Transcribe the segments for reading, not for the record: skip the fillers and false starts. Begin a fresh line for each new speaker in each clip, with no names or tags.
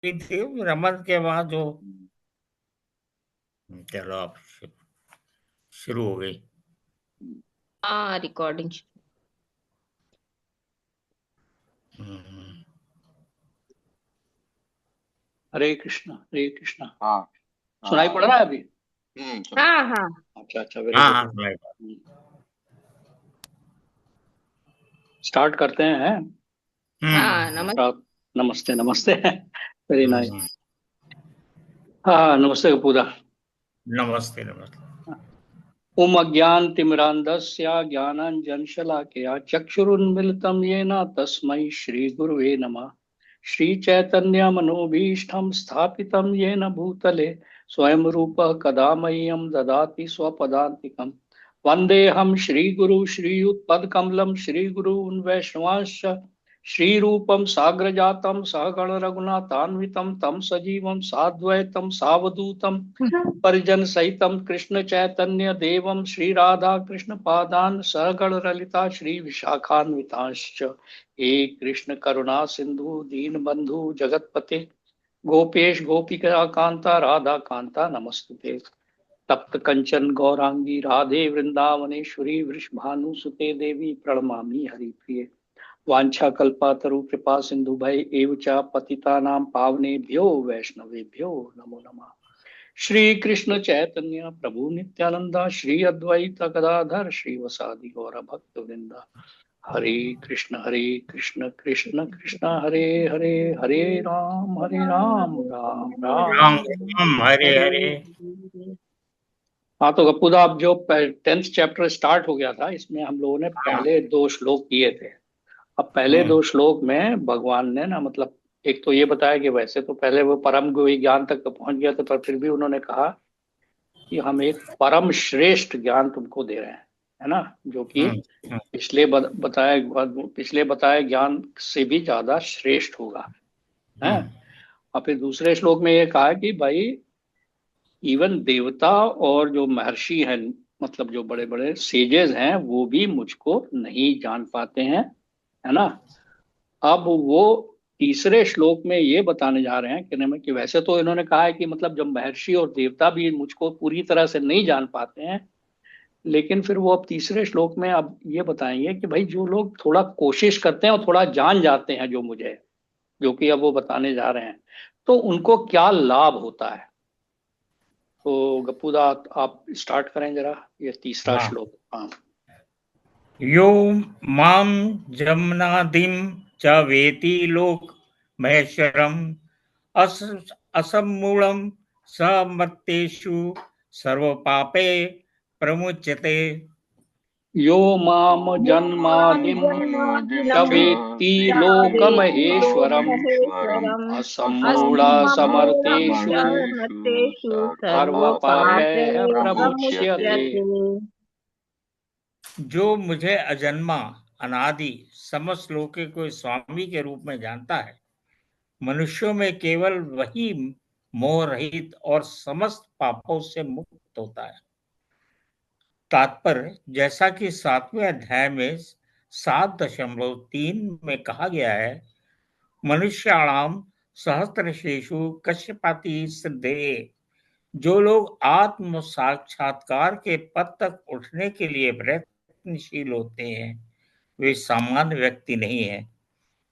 हुई थी रमन के बाद जो। चलो अब शुरू हो गई।
हाँ, रिकॉर्डिंग।
हम्म,
हरे कृष्णा हरे कृष्णा।
हाँ
सुनाई
हाँ।
पड़ रहा है अभी?
सुना।
हाँ हाँ
अच्छा अच्छा, वेरी
हाँ
गुड।
हाँ सुनाई।
स्टार्ट करते हैं।
हाँ,
हम्म
नमस्ते।
आप नमस्ते नमस्ते वेरी नाइस।
हम्म,
हाँ, नमस्ते कपूदा।
नमस्ते नमस्ते।
ओम अज्ञानतिमिरान्धस्य ज्ञानाञ्जनशलाकया चक्षुरुन्मिलितं येन तस्मै श्रीगुरुवे नमः। श्रीचैतन्यमनोभीष्टं स्थापितं येन भूतले स्वयं रूपः कदा मह्यं ददाति स्वपदान्तिकम्। वन्देऽहं श्रीगुरु श्रीयुतपदकमलं श्रीगुरून् वैष्णवांश्च श्रीरूपं साग्रजातं सहगण रघुनाथान्वितं तं सजीवं साद्वैतं सावधूतं परिजन सहितं कृष्ण चैतन्य देवं श्री राधा कृष्ण पादान सहगण ललिता श्री विशाखान्वितांश्च। हे कृष्ण करुणा सिंधु दीन बंधु जगतपते गोपेश गोपिका कांता राधा कांता नमस्तुते। तप्त कंचन गौरांगी राधे वृंदावनेश्वरी वृषभानुसुते देवी प्रणमामि हरिप्रिये। वाञ्छाकल्पातरु कृपा सिंधु भय एव च पतितानां पावनेभ्यो वैष्णवेभ्यो नमो नमः। श्री कृष्ण चैतन्य प्रभु नित्यानंदा श्री अद्वैत गदाधर श्रीवासादि गौर भक्त वृंदा। हरे कृष्ण कृष्ण कृष्ण हरे हरे, हरे राम राम राम
राम राम हरे
हरे
हरे।
हरे। हाँ तो गप्पूदा, अब जो 10th चैप्टर स्टार्ट हो गया था, इसमें हम लोगों ने
हाँ।
पहले 2 श्लोक किए थे। अब पहले
हम्म
2 श्लोक में भगवान ने ना, मतलब एक तो ये बताया कि वैसे तो पहले वो परम ज्ञान तक तो पहुंच गया था, पर फिर भी उन्होंने कहा कि हम एक परम श्रेष्ठ ज्ञान तुमको दे रहे हैं, है ना, जो कि
हम्म हम्म
पिछले बताए ज्ञान से भी ज्यादा श्रेष्ठ होगा, है।
हम्म
और फिर दूसरे श्लोक में ये कहा कि भाई इवन देवता और जो महर्षि हैं, मतलब जो बड़े बड़े सेजेस हैं, वो भी मुझको नहीं जान पाते हैं, है ना। अब वो तीसरे श्लोक में ये बताने जा रहे हैं, कहने में कि वैसे तो इन्होंने कहा है कि मतलब जब महर्षि और देवता भी मुझको पूरी तरह से नहीं जान पाते हैं, लेकिन फिर वो अब तीसरे श्लोक में अब ये बताएंगे कि भाई जो लोग थोड़ा कोशिश करते हैं और थोड़ा जान जाते हैं जो मुझे, जो कि अब वो बताने जा रहे हैं, तो उनको क्या लाभ होता है। तो गप्पूदा, आप स्टार्ट करें जरा, ये तीसरा
हाँ।
श्लोक। हाँ।
यो माम जमनादिम च वेति लोक महेश्वरम अस असमूलम स मत्तेषु सर्व पापे प्रमुच्यते।
यो माम
यो मां
जन्मादिम
जन्मादिं
जन्माद्यनं
च
चवेत्ति
वेत्ति
चावेति
लोकमहेश्वरम्
लोकमहेश्वरम्
लोकमहेश्वरम्
असम्मूढा समर्थेषु
असम्मूढसमर्थेषु
असम्मूढसमर्थेषु
कर्मपापैः
सर्वपापैः
सर्वपापैः
प्रमुच्यते।
प्रमुच्यते।
प्रमुच्यते।
जो मुझे अजन्मा अनादि समस्त लोके को स्वामी के रूप में जानता है, मनुष्यों में केवल वही मोह रहित और समस्त पापों से मुक्त होता है। तात्पर्य, जैसा कि 7वें अध्याय में 7.3 में कहा गया है, मनुष्याणाम सहस्रशेषु कश्यपाति सिद्धे। जो लोग आत्म साक्षात्कार के पद तक उठने के लिए प्रयत्नशील होते हैं, वे सामान्य व्यक्ति नहीं है।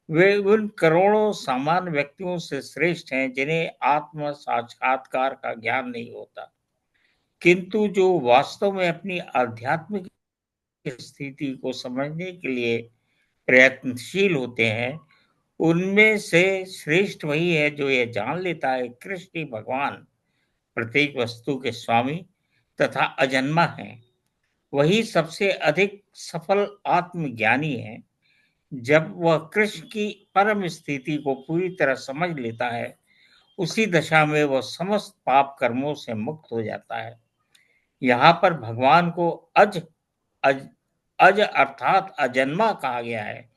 वे उन करोड़ों सामान्य व्यक्तियों से श्रेष्ठ हैं जिन्हें आत्म साक्षात्कार का ज्ञान नहीं होता, किंतु जो वास्तव में अपनी आध्यात्मिक स्थिति को समझने के लिए प्रयत्नशील होते हैं, उनमें से श्रेष्ठ वही है जो यह जान लेता है कृष्ण ही भगवान, प्रत्येक वस्तु के स्वामी तथा अजन्मा है। वही सबसे अधिक सफल आत्मज्ञानी है। जब वह कृष्ण की परम स्थिति को पूरी तरह समझ लेता है, उसी दशा में वह समस्त पाप कर्मों से मुक्त हो जाता है। यहाँ पर भगवान को अज अज अज अर्थात अजन्मा कहा गया है,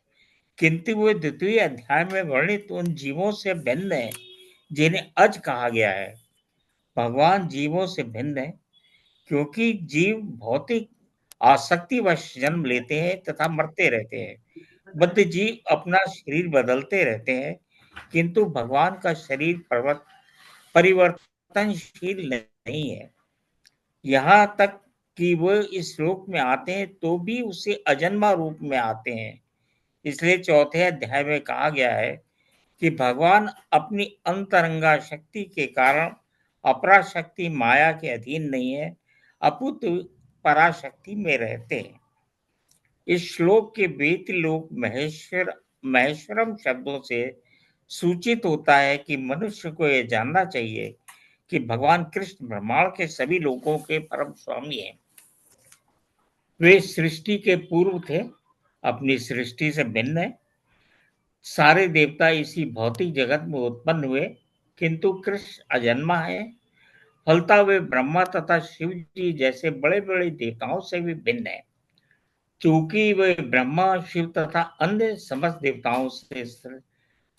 किंतु वे द्वितीय अध्याय में वर्णित उन जीवों से भिन्न है जिन्हें अज कहा गया है। भगवान जीवों से भिन्न है क्योंकि जीव भौतिक आसक्तिवश जन्म लेते हैं तथा मरते रहते हैं। बद्ध जीव अपना शरीर बदलते रहते हैं, किंतु भगवान का शरीर परिवर्तनशील नहीं है। यहाँ तक कि वो इस लोक में आते हैं तो भी उसे अजन्मा रूप में आते हैं। इसलिए चौथे अध्याय में कहा गया है कि भगवान अपनी अंतरंगा शक्ति के कारण अपराशक्ति माया के अधीन नहीं है, अपितु पराशक्ति में रहते हैं। इस श्लोक के वेति लोक महेश्वरम शब्दों से सूचित होता है कि मनुष्य को यह जानना चाहिए कि भगवान कृष्ण ब्रह्मांड के सभी लोकों के परम स्वामी हैं। वे सृष्टि के पूर्व थे, अपनी सृष्टि से भिन्न है। सारे देवता इसी भौतिक जगत में उत्पन्न हुए, किंतु कृष्ण अजन्मा है। फलता वे ब्रह्मा तथा शिव जी जैसे बड़े बड़े देवताओं से भी भिन्न है। चूंकि वे ब्रह्मा, शिव तथा अन्य समस्त देवताओं से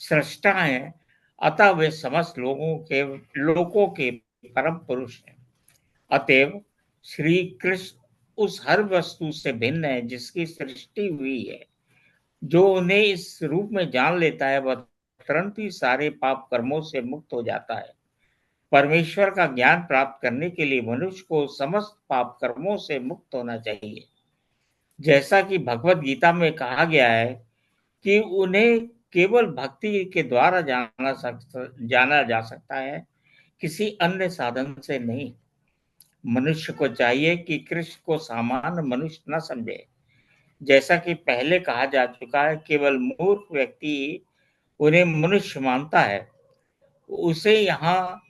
सृष्टा हैं, अतः वे समस्त लोकों के परम पुरुष हैं। अतएव श्री कृष्ण उस हर वस्तु से भिन्न है जिसकी सृष्टि हुई है। जो उन्हें इस रूप में जान लेता है वह तुरंत ही सारे पाप कर्मों से मुक्त हो जाता है। परमेश्वर का ज्ञान प्राप्त करने के लिए मनुष्य को समस्त पाप कर्मों से मुक्त होना चाहिए। जैसा कि भगवत गीता में कहा गया है कि उन्हें केवल भक्ति के द्वारा जाना जा सकता है, किसी अन्य साधन से नहीं। मनुष्य को चाहिए कि कृष्ण को सामान्य मनुष्य न समझे। जैसा कि पहले कहा जा चुका है, केवल मूर्ख व्यक्ति उन्हें मनुष्य मानता है। उसे यहाँ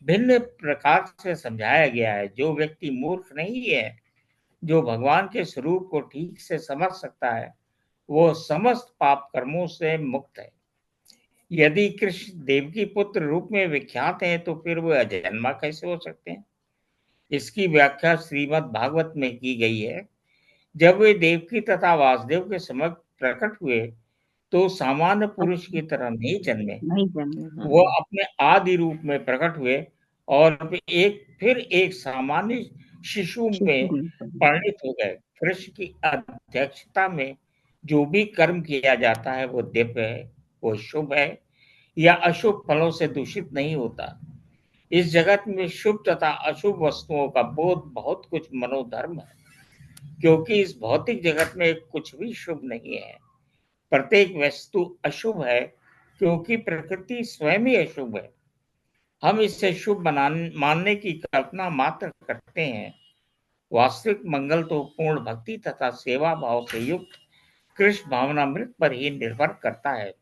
भिन्न प्रकार से समझाया गया है। जो व्यक्ति मूर्ख नहीं है, जो भगवान के स्वरूप को ठीक से समझ सकता है, वो समस्त पाप कर्मों से मुक्त है। यदि कृष्ण देवकी पुत्र रूप में विख्यात हैं, तो फिर वे अजन्मा कैसे हो सकते हैं? इसकी व्याख्या श्रीमद् भागवत में की गई है। जब वे देवकी तथा वासुदेव के समक्ष प्रकट हुए तो सामान्य पुरुष की तरह नहीं जन्मे, वो अपने आदि रूप में प्रकट हुए और फिर एक सामान्य शिशु में परिणित हो गए। कृष्ण की अध्यक्षता में जो भी कर्म किया जाता है वो दिव्य है, वो शुभ है या अशुभ फलों से दूषित नहीं होता। इस जगत में शुभ तथा अशुभ वस्तुओं का बोध बहुत कुछ मनोधर्म है, क्योंकि इस भौतिक जगत में कुछ भी शुभ नहीं है। प्रत्येक वस्तु अशुभ है क्योंकि प्रकृति स्वयं ही अशुभ है। हम इसे शुभ मानने की कल्पना मात्र करते हैं। वास्तविक मंगल तो पूर्ण भक्ति तथा सेवा भाव से युक्त कृष्ण भावनामृत पर ही निर्भर करता है।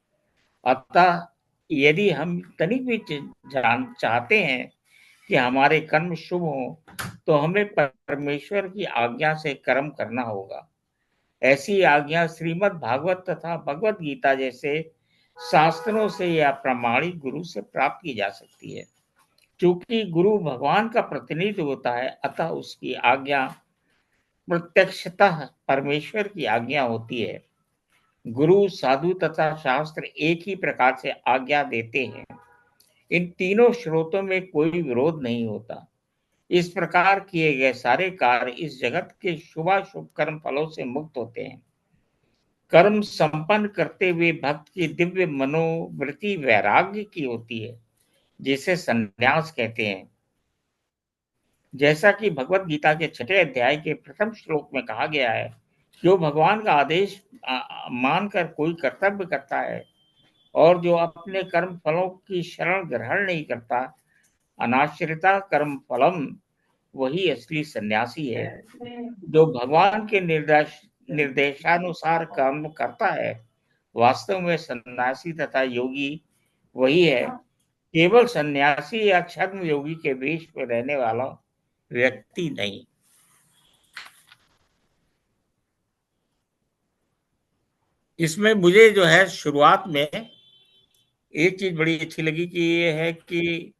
अतः यदि हम तनिक भी चाहते हैं कि हमारे कर्म शुभ हों, तो हमें परमेश्वर की आज्ञा से कर्म करना होगा। ऐसी आज्ञा श्रीमद् भागवत तथा भगवत गीता जैसे शास्त्रों से या प्रामाणिक गुरु से प्राप्त की जा सकती है। क्योंकि गुरु भगवान का प्रतिनिधि होता है, अतः उसकी आज्ञा प्रत्यक्षतः परमेश्वर की आज्ञा होती है। गुरु, साधु तथा शास्त्र एक ही प्रकार से आज्ञा देते हैं। इन तीनों स्रोतों में कोई विरोध नहीं होता। इस प्रकार किए गए सारे कार्य इस जगत के शुभाशुभ कर्म फलों से मुक्त होते हैं। कर्म संपन्न करते हुए भक्त की दिव्य मनोवृत्ति वैराग्य की होती है, जिसे संन्यास कहते हैं। जैसा कि भगवत गीता के 6 अध्याय के प्रथम श्लोक में कहा गया है, जो भगवान का आदेश मानकर कोई कर्तव्य करता है और जो अपने कर्म फलों की शरण ग्रहण नहीं करता, अनाश्रिता कर्म फलम, वही असली सन्यासी है। जो भगवान के निर्देशानुसार कर्म करता है, वास्तव में सन्यासी तथा योगी वही है। केवल सन्यासी या छद्म योगी के वेश में रहने वाला व्यक्ति नहीं। इसमें मुझे जो है शुरुआत में एक चीज बड़ी अच्छी लगी कि ये है कि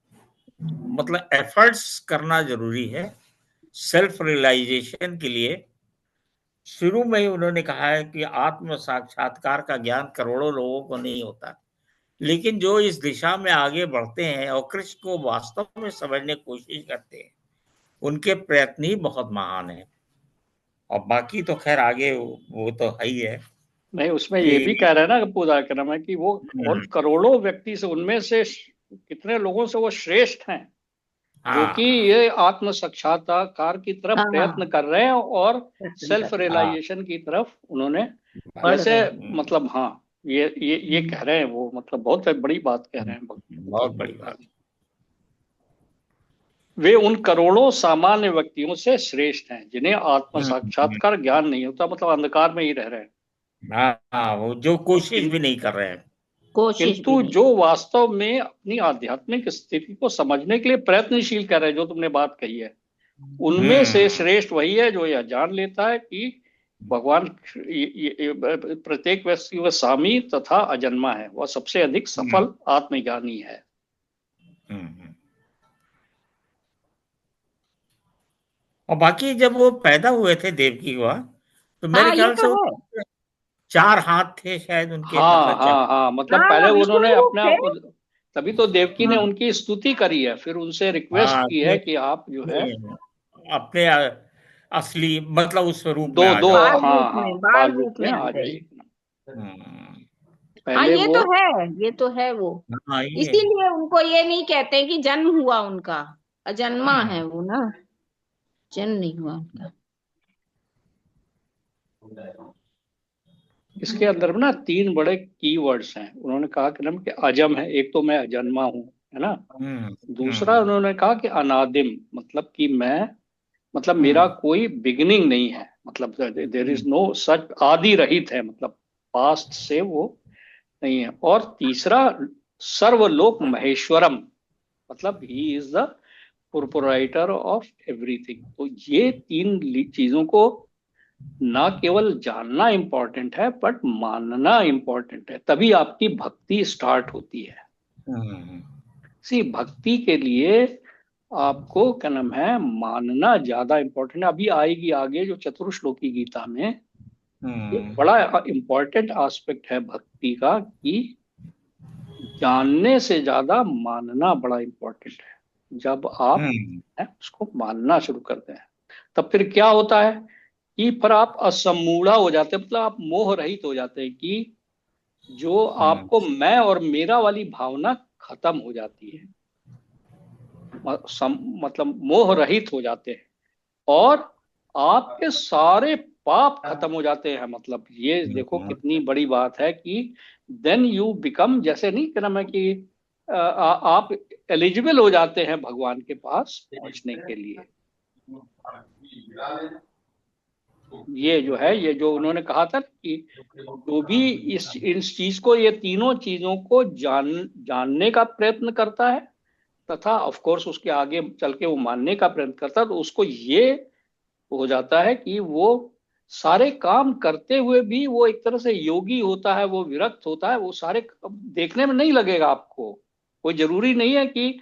मतलब एफर्ट्स करना जरूरी है सेल्फ रियलाइजेशन के लिए। शुरू में ही उन्होंने कहा है कि आत्म साक्षात्कार का ज्ञान करोड़ों लोगों को नहीं होता, लेकिन जो इस दिशा में आगे बढ़ते हैं और कृष्ण को वास्तव में समझने की कोशिश करते हैं, उनके प्रयत्न ही बहुत महान है। और बाकी तो खैर आगे वो तो है ही है।
नहीं, उसमें ये भी
कि
कह रहे हैं ना कि पूरा क्रम है कि वो और करोड़ों व्यक्ति से, उनमें से कितने लोगों से वो श्रेष्ठ हैं जो कि
हाँ
ये आत्म साक्षात्कार की तरफ प्रयत्न
हाँ,
कर रहे हैं और
प्रश्न
सेल्फ
कर रहे हैं,
हाँ
रियलाइजेशन की तरफ उन्होंने
बढ़
जैसे,
रहे हैं।
मतलब हाँ, ये कह रहे हैं वो, मतलब बहुत बड़ी बात कह रहे हैं।
बहुत बड़ी बात।
वे उन करोड़ों सामान्य व्यक्तियों से श्रेष्ठ हैं जिन्हें आत्म
हम्म,
साक्षात्कार ज्ञान नहीं होता, मतलब अंधकार में ही रह रहे हैं।
हाँ, वो जो कोशिश
किन-
भी नहीं कर रहे हैं।
कोशिश भी
किंतु
नहीं।
जो वास्तव में अपनी आध्यात्मिक स्थिति को समझने के लिए प्रयत्नशील कर रहे हैं, जो तुमने बात कही है, उनमें से
हम्म
श्रेष्ठ वही है जो यह जान लेता है कि भगवान प्रत्येक व्यक्ति वह स्वामी तथा अजन्मा है, वह सबसे अधिक
हम्म
सफल आत्मज्ञानी है।
हम्म। और बाकी जब वो पैदा हुए थे देवकी हुआ, तो मेरे
हाँ, ये
ख्याल से
तो
वो
है।
4 हाथ थे शायद उनके,
हाँ
मतलब
हाँ हाँ, मतलब
हाँ,
पहले
वो विष्णु
उन्होंने
रूप
अपना,
थे।
तभी तो देवकी ने
हाँ
उनकी स्तुति करी है, फिर उनसे रिक्वेस्ट
हाँ
की है कि आप जो है
अपने असली मतलब उस रूप में
दो
आ
दो,
जाओ
बाल
आप।
हाँ
रूप
हाँ,
में, बाल
बाल रूप
रूप
में
में आ
आ
जाइए।
जाइए।
हम्म,
हाँ,
पहले
ये
वो,
तो है, ये तो है वो।
हाँ ये
इसीलिए उनको ये नहीं कहते कि जन्म हुआ उनका, अजन्मा है वो ना, जन्म नहीं हुआ उनका।
इसके अंदर में ना 3 बड़े कीवर्ड्स हैं। उन्होंने कहा कि कि अजम है, एक तो मैं अजन्मा हूँ, है ना।
हम्म
दूसरा
हम्म
उन्होंने कहा कि अनादिम, मतलब कि मैं, मतलब मेरा
हम्म
कोई बिगिनिंग नहीं है, मतलब देर इज
हम्म
नो सच, आदि रहित है, मतलब पास्ट से वो नहीं है। और तीसरा सर्वलोक महेश्वरम, मतलब he is the proprietor of everything. तो ये 3 चीजों को ना केवल जानना इंपॉर्टेंट है बट मानना इंपॉर्टेंट है, तभी आपकी भक्ति स्टार्ट होती है।
हम्म
सी भक्ति के लिए आपको क्या नाम है, मानना ज्यादा इंपॉर्टेंट है। अभी आएगी आगे जो चतुर्श्लोकी गीता में, एक
हम्म
बड़ा इंपॉर्टेंट एस्पेक्ट है भक्ति का कि जानने से ज्यादा मानना बड़ा इंपॉर्टेंट है। जब आप
हम्म
उसको मानना शुरू करते हैं, तब फिर क्या होता है कि फिर आप असमूढ़ा हो जाते हैं, मतलब आप मोह रहित हो जाते हैं कि जो
हम्म
आपको मैं और मेरा वाली भावना खत्म हो जाती है। मतलब मोह रहित हो जाते हैं और आपके सारे पाप खत्म हो जाते हैं। मतलब ये देखो
हम्म
कितनी बड़ी बात है कि देन यू बिकम, जैसे नहीं कहना मैं कि आप एलिजिबल हो जाते हैं भगवान के पास पहुंचने के लिए। ये जो है, ये जो उन्होंने कहा था कि जो भी इस चीज को, ये तीनों चीजों को जानने का प्रयत्न करता है तथा ऑफ कोर्स उसके आगे चल के वो मानने का प्रयत्न करता है, तो उसको ये हो जाता है कि वो सारे काम करते हुए भी वो एक तरह से योगी होता है, वो विरक्त होता है। वो सारे देखने में नहीं लगेगा आपको, कोई जरूरी नहीं है कि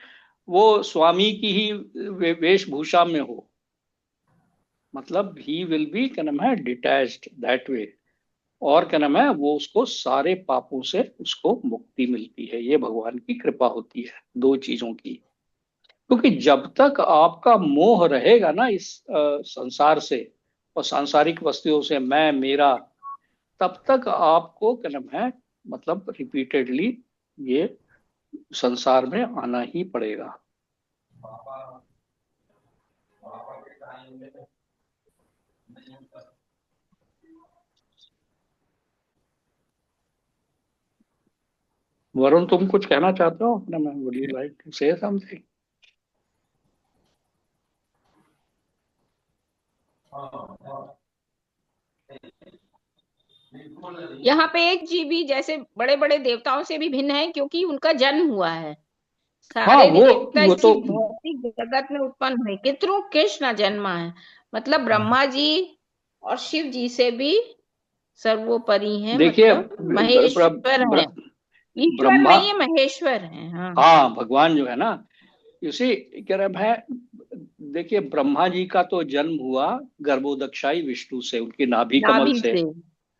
वो स्वामी की ही वेशभूषा में हो, मतलब ही विल बी क्या नाम है डिटैच्ड दैट वे। और क्या नाम है, वो उसको सारे पापों से उसको मुक्ति मिलती है। ये भगवान की कृपा होती है 2 चीजों की। क्योंकि जब तक आपका मोह रहेगा ना इस संसार से और सांसारिक वस्तुओं से, मैं मेरा, तब तक आपको क्या नाम है, मतलब रिपीटेडली ये संसार में आना ही पड़ेगा। वरुण, तुम कुछ कहना चाहते हो अपने में? Would you like to say something?
यहाँ पे एक जीवी जैसे बड़े बड़े देवताओं से भी भिन्न है, क्योंकि उनका जन्म हुआ है।
हाँ,
सारे देवता
वो
इसी
तो
भौतिक जगत में उत्पन्न हुए, कितनों कृष्ण जन्मा है। मतलब ब्रह्मा जी और शिव जी से भी सर्वोपरि है,
देखिए
मतलब महेश्वर है। ईश्वर
ब्रह्मा,
नहीं है, महेश्वर है। हाँ,
हाँ भगवान जो है ना, उसी कह रहे हैं। देखिए ब्रह्मा जी का तो जन्म हुआ गर्भोदक्षाई विष्णु से, उनकी नाभि कमल
नाभि
से,
से,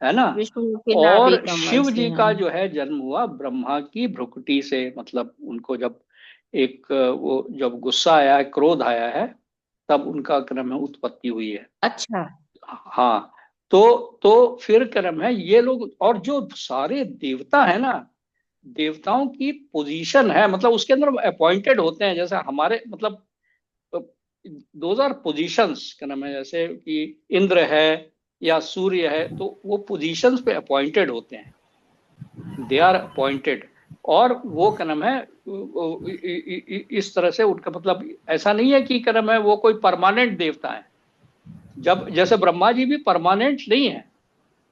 है ना।
विष्णु के नाभि
और
कमल
शिव
से।
जी
हाँ,
का जो है जन्म हुआ ब्रह्मा की भ्रुकुटी से, मतलब उनको जब एक वो जब गुस्सा आया है, क्रोध आया है, तब उनका क्रम में उत्पत्ति हुई है।
अच्छा।
हाँ, तो फिर क्रम है ये लोग, और जो सारे देवता है ना, देवताओं की पोजीशन है, मतलब उसके अंदर अपॉइंटेड होते हैं, जैसे हमारे मतलब दोज आर पोजीशंस, क्या नाम है, जैसे कि इंद्र है या सूर्य है, तो वो पोजीशंस पे अपॉइंटेड होते हैं, दे आर अपॉइंटेड। और वो क्या नाम है, इस तरह से उनका मतलब ऐसा नहीं है कि क्या नाम है वो कोई परमानेंट देवता है। जब जैसे ब्रह्मा जी भी परमानेंट नहीं है,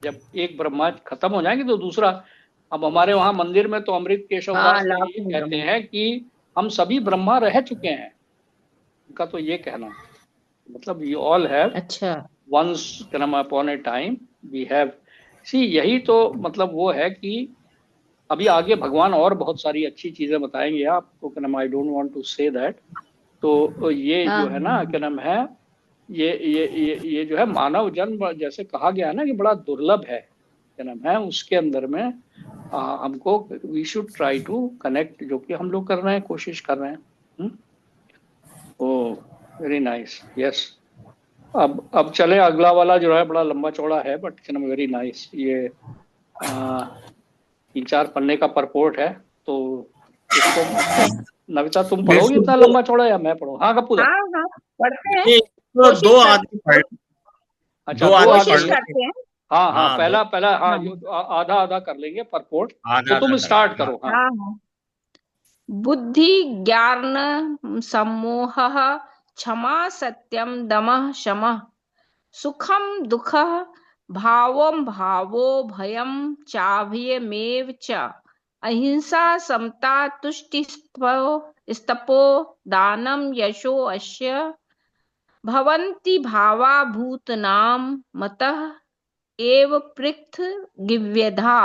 जब एक ब्रह्मा खत्म हो जाएंगे तो दूसरा, अब हमारे वहां मंदिर में तो अमृत केशव
हाँ,
दास जी ये
लाफिंग
कहते
ब्रह्मा।
हैं कि हम सभी ब्रह्मा रह चुके हैं, उनका तो ये कहना है, मतलब वी ऑल हैव
अच्छा।
वंस क्रम upon a time we have see. यही तो मतलब वो है कि अभी आगे भगवान और बहुत सारी अच्छी चीजें बताएंगे आपको, क्या नाम, I don't want to say that. तो ये
हाँ
जो है ना, क्या नाम है, ये जो है मानव जन्म, जैसे कहा गया है ना कि बड़ा दुर्लभ है, क्या नाम है, उसके अंदर में हमको we should try to connect, जो कि हम लोग कर रहे हैं, कोशिश कर रहे हैं। ओ वेरी नाइस, यस। अब चले, अगला वाला जो है बड़ा लंबा चौड़ा है, बट कैन वेरी नाइस। ये 3-4 पन्ने का परपोर्ट है, तो इसको नविता तुम पढ़ोगी
बिल्कुल।
इतना लंबा चौड़ा, या मैं पढ़ूँ? हाँ कपूर।
हाँ हाँ, पढ़ते हैं,
ये तो
कोशिश
दो
करते
आदमी पढ़
अच्छा,
दो
दो
आदमी
आदमी
पढ़
कोशिश
लेंगे।
करते हैं।
हाँ हाँ,
हाँ, दो
पहला पहला, हाँ
हाँ
जो आधा आधा कर लेंगे परपोर्ट। तो
आधा
तुम
आधा
स्टार्ट
करेंगे। हाँ।
करो, हाँ।
हाँ हाँ। बुद्धि ज्ञान सम्मोह क्षमा सत्यम दमः शमः सुखम दुःखः भावं भावो भयं चाभयमेव च अहिंसा समता तुष्टिस्तपो दानं यशो अस्य भवन्ति भावा भूतनां मतः एव पृथ्वीविधा।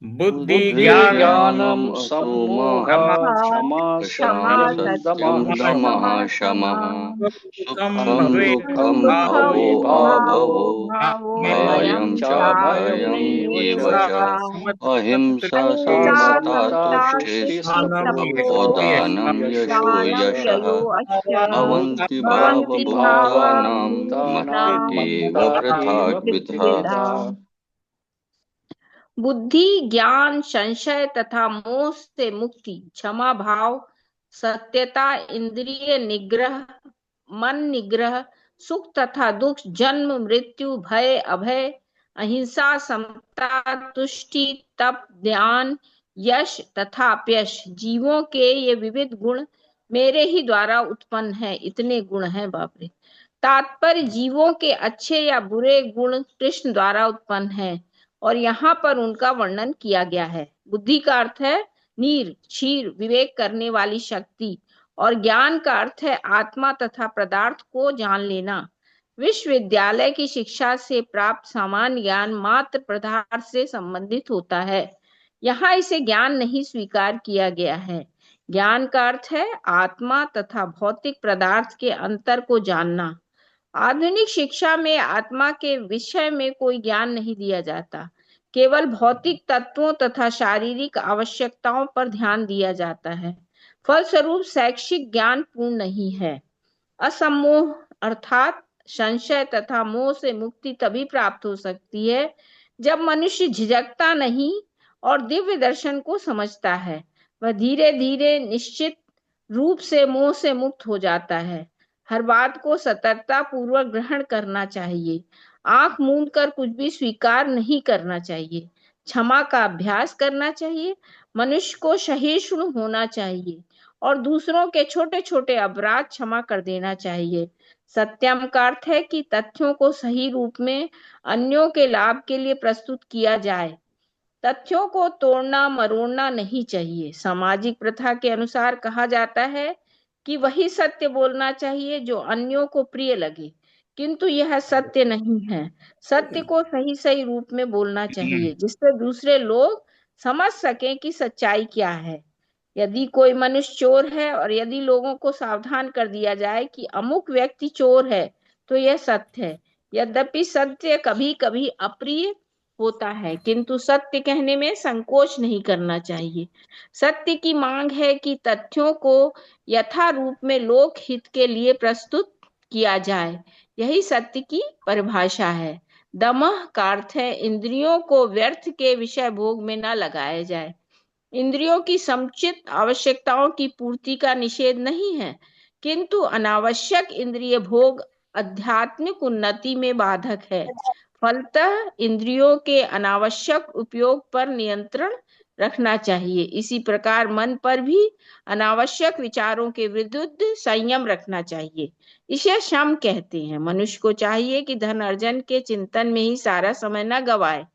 बुद्धि
बुद्धि
ज्ञान
ज्ञानम
ज्ञानम
सम्मोह
क्षमा
क्षमा
क्षमा
क्षमा
सत्यम
सत्यम
दमः
सत्यम
शमः
दमः
दमः
शमः
शमः
सुखम
सुखम
भवे
सुखं
दुःखं
दुःखं
भवो
भावो
भावो
भवो
भावो
भयं
भयं
भयं च भयम्
चाभयमेव
चाभयमेव
एव
च
च
च
अहिंसा
अहिंसा
अहिंसा
समता
समता
समता
तुष्टिस्तपो
तुष्टिस्तपो
दानं
तुष्टिस्तपोदानं
यशो
यशो
दानं
यशः
यशः
ययो अस्य
भवन्ति
भवन्ति
भावभूतानां मत
भावभूतानां
एव
मत
एव
पृथग्विधः।
पृथ्वीविधा। बुद्धि ज्ञान संशय तथा मोह से मुक्ति, क्षमा भाव, सत्यता, इंद्रिय निग्रह, मन निग्रह, सुख तथा दुख, जन्म मृत्यु, भय अभय, अहिंसा समता तुष्टि तप ध्यान, यश तथा अपयश, जीवों के ये विविध गुण मेरे ही द्वारा उत्पन्न है। इतने गुण हैं, बाप रे। तात्पर्य, जीवों के अच्छे या बुरे गुण कृष्ण द्वारा उत्पन्न है और यहाँ पर उनका वर्णन किया गया है। बुद्धि का अर्थ है नीर क्षीर विवेक करने वाली शक्ति, और ज्ञान का अर्थ है आत्मा तथा पदार्थ को जान लेना। विश्वविद्यालय की शिक्षा से प्राप्त सामान्य ज्ञान मात्र पदार्थ से संबंधित होता है, यहाँ इसे ज्ञान नहीं स्वीकार किया गया है। ज्ञान का अर्थ है आत्मा तथा भौतिक पदार्थ के अंतर को जानना। आधुनिक शिक्षा में आत्मा के विषय में कोई ज्ञान नहीं दिया जाता, केवल भौतिक तत्वों तथा शारीरिक आवश्यकताओं पर ध्यान दिया जाता है। फलस्वरूप शैक्षिक ज्ञान पूर्ण नहीं है। असम्मोह अर्थात संशय तथा मोह से मुक्ति तभी प्राप्त हो सकती है जब मनुष्य झिझकता नहीं और दिव्य दर्शन को समझता है। वह धीरे धीरे निश्चित रूप से मोह से मुक्त हो जाता है। हर बात को सतर्कता पूर्वक ग्रहण करना चाहिए, आंख मूंद कर कुछ भी स्वीकार नहीं करना चाहिए। क्षमा का अभ्यास करना चाहिए, मनुष्य को सहिष्णु होना चाहिए और दूसरों के छोटे छोटे अपराध क्षमा कर देना चाहिए। सत्यम का अर्थ है कि तथ्यों को सही रूप में अन्यों के लाभ के लिए प्रस्तुत किया जाए। तथ्यों को तोड़ना मरोड़ना नहीं चाहिए। सामाजिक प्रथा के अनुसार कहा जाता है कि वही सत्य बोलना चाहिए जो अन्यों को प्रिय लगे, किंतु यह सत्य नहीं है। सत्य को सही सही रूप में बोलना चाहिए जिससे दूसरे लोग समझ सकें कि सच्चाई क्या है। यदि कोई मनुष्य चोर है और यदि लोगों को सावधान कर दिया जाए कि अमुक व्यक्ति चोर है, तो यह सत्य है। यद्यपि सत्य कभी कभी अप्रिय होता है, किंतु सत्य कहने में संकोच नहीं करना चाहिए। सत्य की मांग है कि तथ्यों को यथा रूप में लोक हित के लिए प्रस्तुत किया जाए। यही सत्य की परिभाषा है। दमः का अर्थ है इंद्रियों को व्यर्थ के विषय भोग में न लगाया जाए। इंद्रियों की समुचित आवश्यकताओं की पूर्ति का निषेध नहीं है, किंतु अनावश्यक इंद्रिय भोग आध्यात्मिक उन्नति में बाधक है। फलतः इंद्रियों के अनावश्यक उपयोग पर नियंत्रण रखना चाहिए। इसी प्रकार मन पर भी अनावश्यक विचारों के विरुद्ध संयम रखना चाहिए। इसे शम कहते हैं। मनुष्य को चाहिए कि धन अर्जन के चिंतन में ही सारा समय न गवाए।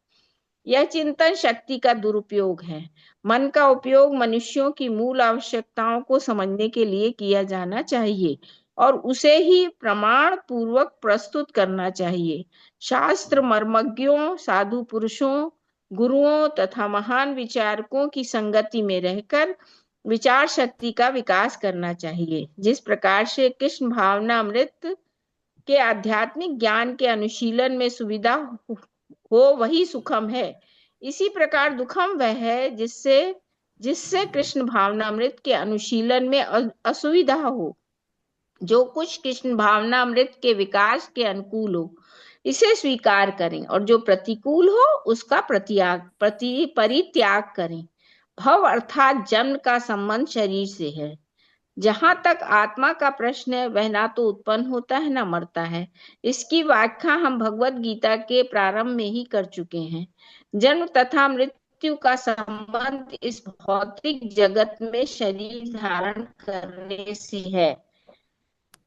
यह चिंतन शक्ति का दुरुपयोग है। मन का उपयोग मनुष्यों की मूल आवश्यकताओं को समझने के लिए किया जाना चाहिए और उसे ही प्रमाण पूर्वक प्रस्तुत करना चाहिए। शास्त्र मर्मज्ञों, साधु पुरुषों, गुरुओं तथा महान विचारकों की संगति में रहकर विचार शक्ति का विकास करना चाहिए। जिस प्रकार से कृष्ण भावना अमृत के आध्यात्मिक ज्ञान के अनुशीलन में सुविधा हो वही सुखम है, इसी प्रकार दुखम वह है जिससे कृष्ण भावनामृत के अनुशीलन में असुविधा हो। जो कुछ कृष्ण भावनामृत के विकास के अनुकूल हो इसे स्वीकार करें और जो प्रतिकूल हो उसका परित्याग करें। भव अर्थात जन्म का संबंध शरीर से है। जहां तक आत्मा का प्रश्न है वह ना तो उत्पन्न होता है ना मरता है। इसकी व्याख्या हम भगवत गीता के प्रारंभ में ही कर चुके हैं। जन्म तथा मृत्यु का संबंध इस भौतिक जगत में शरीर धारण करने से है।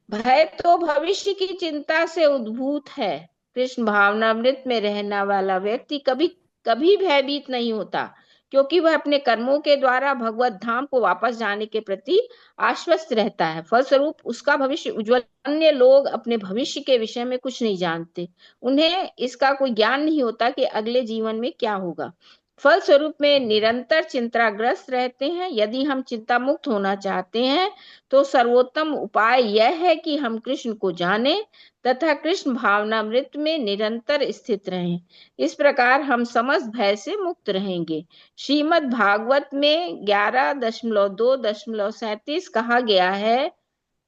भय तो भविष्य की चिंता से उद्भूत है। कृष्ण भावनामृत में रहने वाला व्यक्ति कभी कभी भयभीत नहीं होता, क्योंकि वह अपने कर्मों के द्वारा भगवत धाम को वापस जाने के प्रति आश्वस्त रहता है। फलस्वरूप उसका भविष्य उज्जवल। अन्य लोग अपने भविष्य के विषय में कुछ नहीं जानते। उन्हें इसका कोई ज्ञान नहीं होता कि अगले जीवन में क्या होगा। फलस्वरूप में निरंतर चिंताग्रस्त रहते हैं। यदि हम चिंता मुक्त होना चाहते हैं तो सर्वोत्तम उपाय यह है कि हम कृष्ण को जानें तथा कृष्ण भावनामृत में निरंतर स्थित रहें। इस प्रकार हम समस्त भय से मुक्त रहेंगे। श्रीमद् भागवत में 11.2.37 कहा गया है,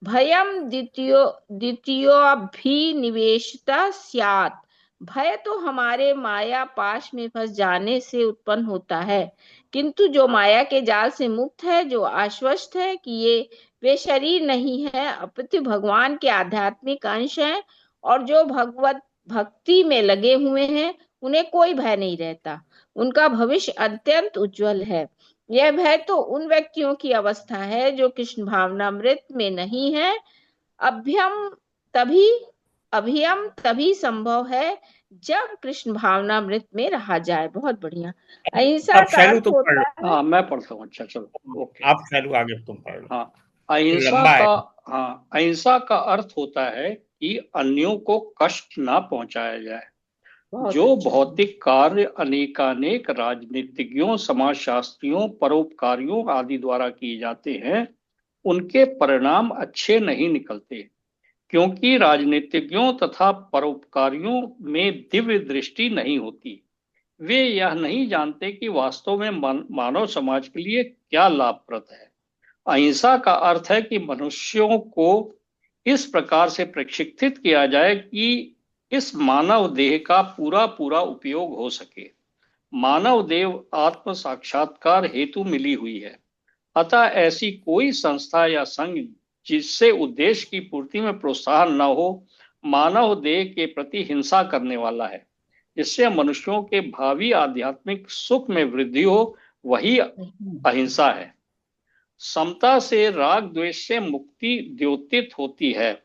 भयम द्वितीयोऽभिनिवेशितः स्यात्। भय तो हमारे माया पाश में फंस जाने से उत्पन्न होता है, किंतु जो माया के जाल से मुक्त है, जो आश्वस्त है कि वे शरीर नहीं है अपितु भगवान के आध्यात्मिक अंश हैं और जो भगवत भक्ति में लगे हुए हैं, उन्हें कोई भय नहीं रहता। उनका भविष्य अत्यंत उज्जवल है। यह भय तो उन व्यक्तियों की अवस्था है जो कृष्ण भावनामृत में नहीं है। अभियम तभी संभव है जब कृष्ण भावनामृत में रहा जाए। बहुत बढ़िया। अहिंसा
आप
का
शैलू
अर्थ
तुम पढ़ लो।
होता है।
हाँ, मैं पढ़ता हूँ। अच्छा, चलो, ओके।
आप शैलू आगे तुम पढ़ लो।
हाँ,
लंबा है।
अहिंसा का अर्थ होता है कि अन्यों को कष्ट ना पहुंचाया जाए। जो भौतिक कार्य अनेकानेक राजनीतिज्ञों, समाजशास्त्रियों, परोपकारियों आदि द्वारा किए जाते हैं, उनके परिणाम अच्छे नहीं निकलते, क्योंकि राजनीतिज्ञों तथा परोपकारियों में दिव्य दृष्टि नहीं होती। वे यह नहीं जानते कि वास्तव में मानव समाज के लिए क्या लाभप्रद है। अहिंसा का अर्थ है कि मनुष्यों को इस प्रकार से प्रशिक्षित किया जाए कि इस मानव देह का पूरा पूरा उपयोग हो सके। मानव देह आत्म साक्षात्कार हेतु मिली हुई है, अतः ऐसी कोई संस्था या संघ जिससे उद्देश्य की पूर्ति में प्रोत्साहन न हो, मानव देह के प्रति हिंसा करने वाला है। जिससे मनुष्यों के भावी आध्यात्मिक सुख में वृद्धि हो, वही अहिंसा है। समता से राग द्वेष से मुक्ति द्योतित होती है।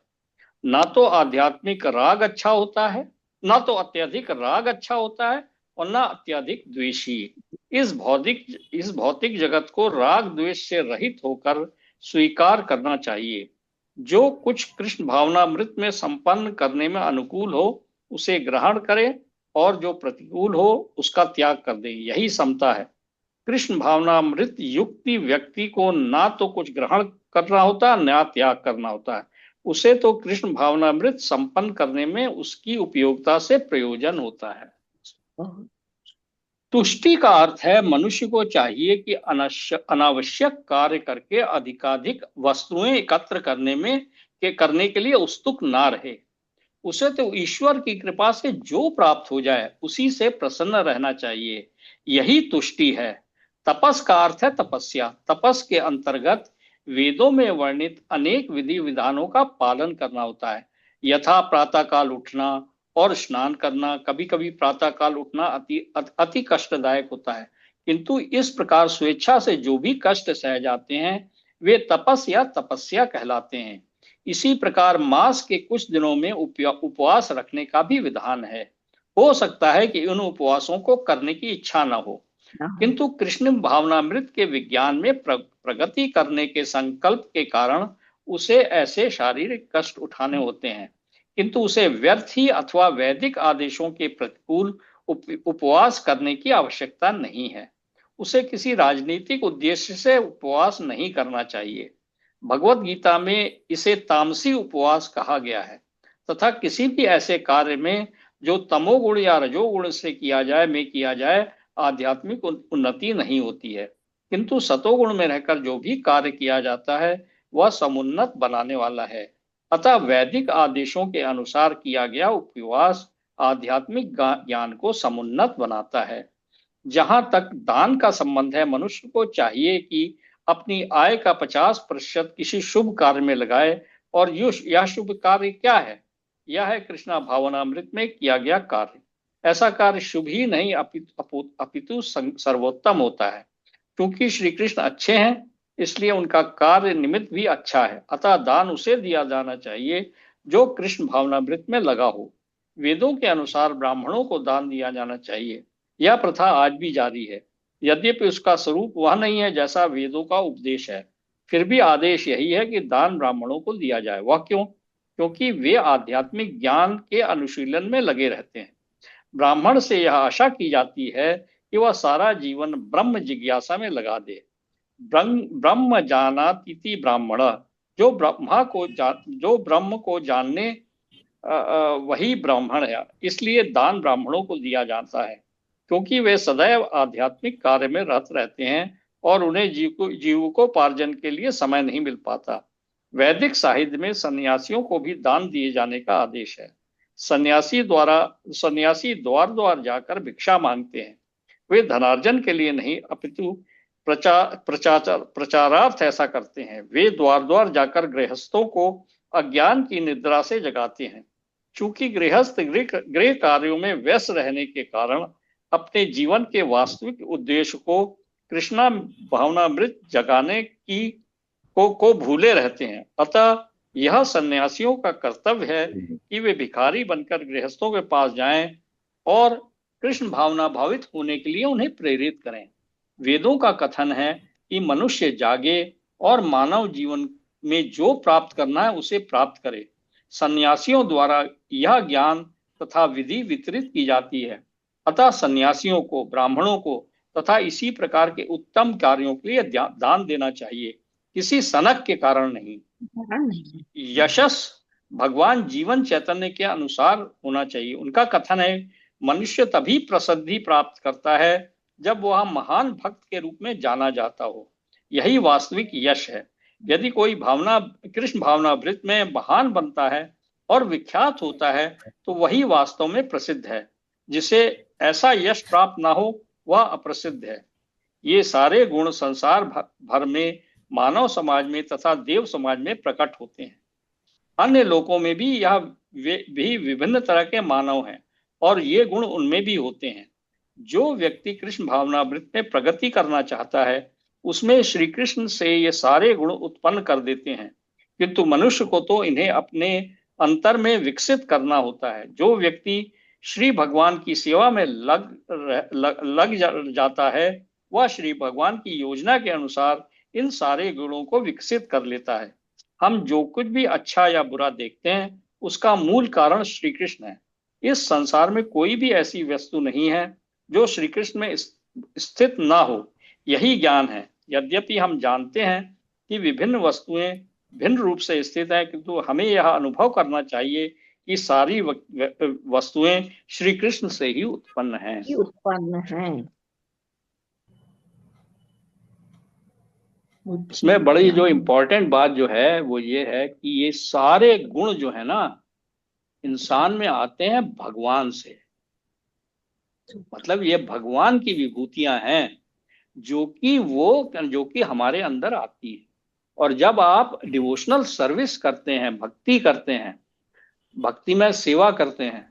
ना तो आध्यात्मिक राग अच्छा होता है, ना तो अत्यधिक राग अच्छा होता है, और ना अत्यधिक द्वेषी। इस भौतिक जगत को राग द्वेष से रहित होकर स्वीकार करना चाहिए। जो कुछ कृष्ण भावनामृत में संपन्न करने में अनुकूल हो उसे ग्रहण करें और जो प्रतिकूल हो उसका त्याग कर दें। यही समता है। कृष्ण भावनामृत युक्ति व्यक्ति को ना तो कुछ ग्रहण करना होता, ना त्याग करना होता है। उसे तो कृष्ण भावनामृत संपन्न करने में उसकी उपयोगिता से प्रयोजन होता है। तुष्टि का अर्थ है मनुष्य को चाहिए कि अनावश्यक कार्य करके अधिकाधिक वस्तुएं एकत्र करने के लिए उत्सुक ना रहे। उसे तो ईश्वर की कृपा से जो प्राप्त हो जाए उसी से प्रसन्न रहना चाहिए। यही तुष्टि है। तपस का अर्थ है तपस्या। तपस के अंतर्गत वेदों में वर्णित अनेक विधि विधानों का पालन करना होता है। यथा प्रातः काल उठना और स्नान करना। कभी कभी प्रातः काल उठना अति कष्टदायक होता है, किंतु इस प्रकार स्वेच्छा से जो भी कष्ट सह जाते हैं वे तपस या तपस्या कहलाते हैं। इसी प्रकार मास के कुछ दिनों में उपवास रखने का भी विधान है। हो सकता है कि उन उपवासों को करने की इच्छा न हो, किंतु कृष्ण भावनामृत के विज्ञान में प्रगति करने के संकल्प के कारण उसे ऐसे शारीरिक कष्ट उठाने होते हैं, किंतु उसे व्यर्थ ही अथवा वैदिक आदेशों के प्रतिकूल उपवास करने की आवश्यकता नहीं है। उसे किसी राजनीतिक उद्देश्य से उपवास नहीं करना चाहिए। भगवत गीता में इसे तामसी उपवास कहा गया है तथा किसी भी ऐसे कार्य में जो तमोगुण या रजोगुण से किया जाए आध्यात्मिक उन्नति नहीं होती है, किंतु सतोगुण में रहकर जो भी कार्य किया जाता है वह समुन्नत बनाने वाला है। अतः वैदिक आदेशों के अनुसार किया गया उपवास आध्यात्मिक ज्ञान को समुन्नत बनाता है। जहां तक दान का संबंध है, मनुष्य को चाहिए कि अपनी आय का 50% किसी शुभ कार्य में लगाए। और यह शुभ कार्य क्या है? यह है कृष्णा भावनामृत में किया गया कार्य। ऐसा कार्य शुभ ही नहीं अपितु सर्वोत्तम होता है। क्योंकि श्री कृष्ण अच्छे हैं, इसलिए उनका कार्य निमित्त भी अच्छा है। अतः दान उसे दिया जाना चाहिए जो कृष्ण भावनामृत में लगा हो। वेदों के अनुसार ब्राह्मणों को दान दिया जाना चाहिए। यह प्रथा आज भी जारी है। यद्यपि उसका स्वरूप वह नहीं है जैसा वेदों का उपदेश है, फिर भी आदेश यही है कि दान ब्राह्मणों को दिया जाए। वह क्यों? क्योंकि वे आध्यात्मिक ज्ञान के अनुशीलन में लगे रहते हैं। ब्राह्मण से यह आशा की जाती है कि वह सारा जीवन ब्रह्म जिज्ञासा में लगा दे। ब्रह्म जानाति ब्राह्मण, जो ब्रह्म को जानने वही ब्राह्मण है। इसलिए दान ब्राह्मणों को दिया जाता है, क्योंकि वे सदैव आध्यात्मिक कार्य में रत रहते हैं और उन्हें जीविकोपार्जन के लिए समय नहीं मिल पाता। वैदिक साहित्य में सन्यासियों को भी दान दिए जाने का आदेश है। सन्यासी द्वार द्वार जाकर भिक्षा मांगते हैं। वे धनार्जन के लिए नहीं अपितु प्रचारार्थ ऐसा करते हैं। वे द्वार द्वार जाकर गृहस्थों को अज्ञान की निद्रा से जगाते हैं। चूंकि गृहस्थ गृह कार्यों में व्यस्त रहने के कारण अपने जीवन के वास्तविक उद्देश्य को कृष्णा भावनामृत जगाने को भूले रहते हैं। अतः यह सन्यासियों का कर्तव्य है कि वे भिखारी बनकर गृहस्थों के पास जाएं और कृष्ण भावना भावित होने के लिए उन्हें प्रेरित करें। वेदों का कथन है कि मनुष्य जागे और मानव जीवन में जो प्राप्त करना है उसे प्राप्त करे। सन्यासियों द्वारा यह ज्ञान तथा विधि वितरित की जाती है। अतः सन्यासियों को, ब्राह्मणों को तथा इसी प्रकार के उत्तम कार्यों के लिए दान देना चाहिए, किसी सनक के कारण नहीं। यशस भगवान जीवन चैतन्य के अनुसार होना चाहिए। उनका कथन है, मनुष्य तभी प्रसिद्धि प्राप्त करता है जब वह महान भक्त के रूप में जाना जाता हो। यही वास्तविक यश है। यदि कोई कृष्ण भावनामृत में महान बनता है और विख्यात होता है तो वही वास्तव में प्रसिद्ध है। जिसे ऐसा यश प्राप्त ना हो वह अप्रसिद्ध है। ये सारे गुण संसार भर में मानव समाज में तथा देव समाज में प्रकट होते हैं। अन्य लोकों में भी भी विभिन्न तरह के मानव हैं और ये गुण उनमें भी होते हैं। जो व्यक्ति कृष्ण भावनामृत में प्रगति करना चाहता है उसमें श्री कृष्ण से ये सारे गुण उत्पन्न कर देते हैं, किंतु मनुष्य को तो इन्हें अपने अंतर में विकसित करना होता है। जो व्यक्ति श्री भगवान की सेवा में लग जाता है वह श्री भगवान की योजना के अनुसार इन सारे गुणों को विकसित कर लेता है। हम जो कुछ भी अच्छा या बुरा देखते हैं उसका मूल कारण श्री कृष्ण है। इस संसार में कोई भी ऐसी वस्तु नहीं है जो श्री कृष्ण में स्थित ना हो। यही ज्ञान है। यद्यपि हम जानते हैं कि विभिन्न वस्तुएं भिन्न रूप से स्थित हैं, किंतु हमें यह अनुभव करना चाहिए कि सारी वस्तुएं श्री कृष्ण से ही उत्पन्न हैं। इसमें बड़ी जो इम्पोर्टेंट बात जो है वो ये है कि ये सारे गुण जो है ना, इंसान में आते हैं भगवान से। मतलब ये भगवान की विभूतियां हैं जो कि हमारे अंदर आती है। और जब आप डिवोशनल सर्विस करते हैं, भक्ति करते हैं, भक्ति में सेवा करते हैं,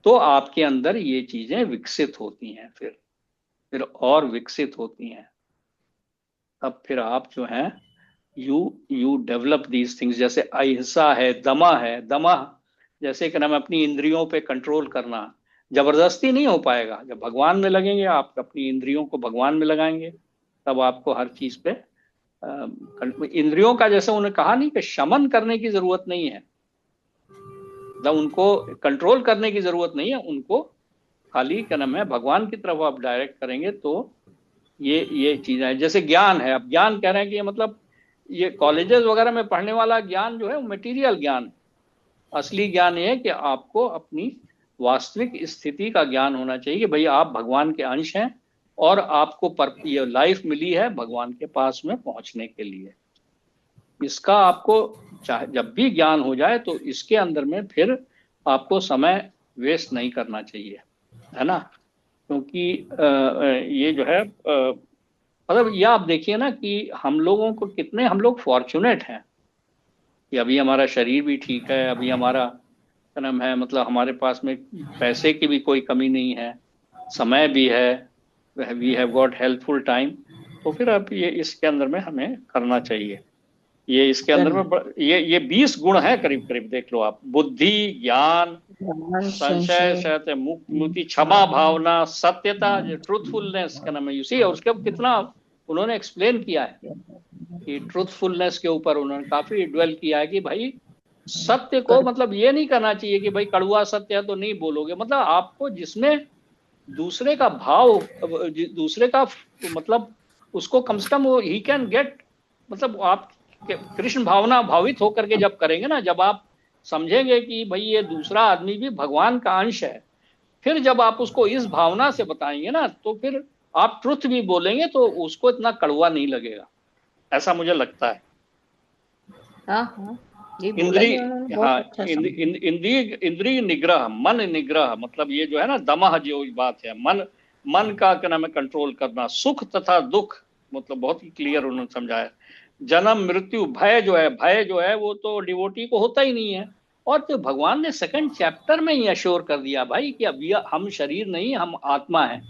तो आपके अंदर ये चीजें विकसित होती हैं, फिर और विकसित होती हैं। अब फिर आप जो हैं you you develop these things, जैसे अहिंसा है, दमा है। दमा जैसे कि हम अपनी इंद्रियों पे कंट्रोल करना, जबरदस्ती नहीं हो पाएगा। जब भगवान में लगेंगे, आप अपनी इंद्रियों को भगवान में लगाएंगे, तब आपको हर चीज पे इंद्रियों का, जैसे उन्होंने कहा नहीं कि शमन करने की जरूरत नहीं है, मतलब उनको कंट्रोल करने की जरूरत नहीं है, उनको खाली क्या नाम है भगवान की तरफ आप डायरेक्ट करेंगे तो ये चीजें हैं। जैसे ज्ञान है, अब ज्ञान कह रहे हैं कि ये मतलब ये कॉलेजेस वगैरह में पढ़ने वाला ज्ञान जो है वो मटेरियल ज्ञान है। असली ज्ञान ये है कि आपको अपनी वास्तविक स्थिति का ज्ञान होना चाहिए कि भाई आप भगवान के अंश हैं और आपको ये लाइफ मिली है भगवान के पास में पहुंचने के लिए। इसका आपको चाहे जब भी ज्ञान हो जाए तो इसके अंदर में फिर आपको समय वेस्ट नहीं करना चाहिए, है ना। क्योंकि ये जो है मतलब ये आप देखिए ना कि हम लोगों को कितने हम लोग फॉर्चुनेट हैं कि अभी हमारा शरीर भी ठीक है, अभी हमारा क्या नाम है मतलब हमारे पास में पैसे की भी कोई कमी नहीं है, समय भी है, we have got helpful time. तो फिर अब ये इसके अंदर में हमें करना चाहिए। ये इसके अंदर में ये 20 गुण है करीब करीब, देख लो आप। बुद्धि, ज्ञान, संशय, सत्य, मुक्ति, क्षमा भावना, सत्यता, ट्रूथफुलनेस का नाम है यू सी। और उसके कितना उन्होंने एक्सप्लेन किया है कि ट्रूथफुलनेस के ऊपर उन्होंने काफी ड्वेल किया है कि भाई सत्य को मतलब ये नहीं करना चाहिए कि भाई कड़वा सत्य है तो नहीं बोलोगे, मतलब आपको जिसमें दूसरे का भाव, दूसरे का मतलब उसको कम से कम ही कैन गेट, मतलब आप कृष्ण भावना भावित होकर के जब करेंगे ना, जब आप समझेंगे कि भाई ये दूसरा आदमी भी भगवान का अंश है, फिर जब आप उसको इस भावना से बताएंगे ना तो फिर आप ट्रुथ भी बोलेंगे तो उसको इतना कड़वा नहीं लगेगा, ऐसा मुझे लगता है।
हाँ,
इंद्रिय, हाँ, इंद्रिय निग्रह, मन निग्रह, मतलब ये जो है ना दमह जो बात है, मन का क्या नाम है कंट्रोल करना। सुख तथा दुख, मतलब बहुत ही क्लियर उन्होंने समझाया। जन्म मृत्यु, भय जो है वो तो डिवोटी को होता ही नहीं है। और तो भगवान ने सेकंड चैप्टर में ही अश्योर कर दिया भाई कि अभी हम शरीर नहीं, हम आत्मा है।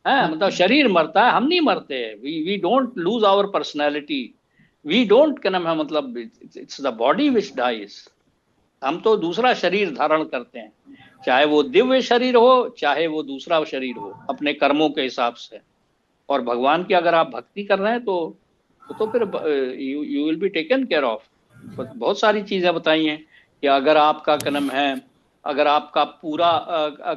मतलब शरीर मरता है, हम नहीं मरते। We don't lose our personality, we don't क्या नाम है मतलब it's the body which dies. हम तो दूसरा शरीर धारण करते हैं, चाहे वो दिव्य शरीर हो चाहे वो दूसरा शरीर हो, अपने कर्मों के हिसाब से। और भगवान की अगर आप भक्ति कर रहे हैं तो फिर you will be taken care of. बहुत सारी चीजें बताई हैं कि अगर आपका क्या नाम है, अगर आपका पूरा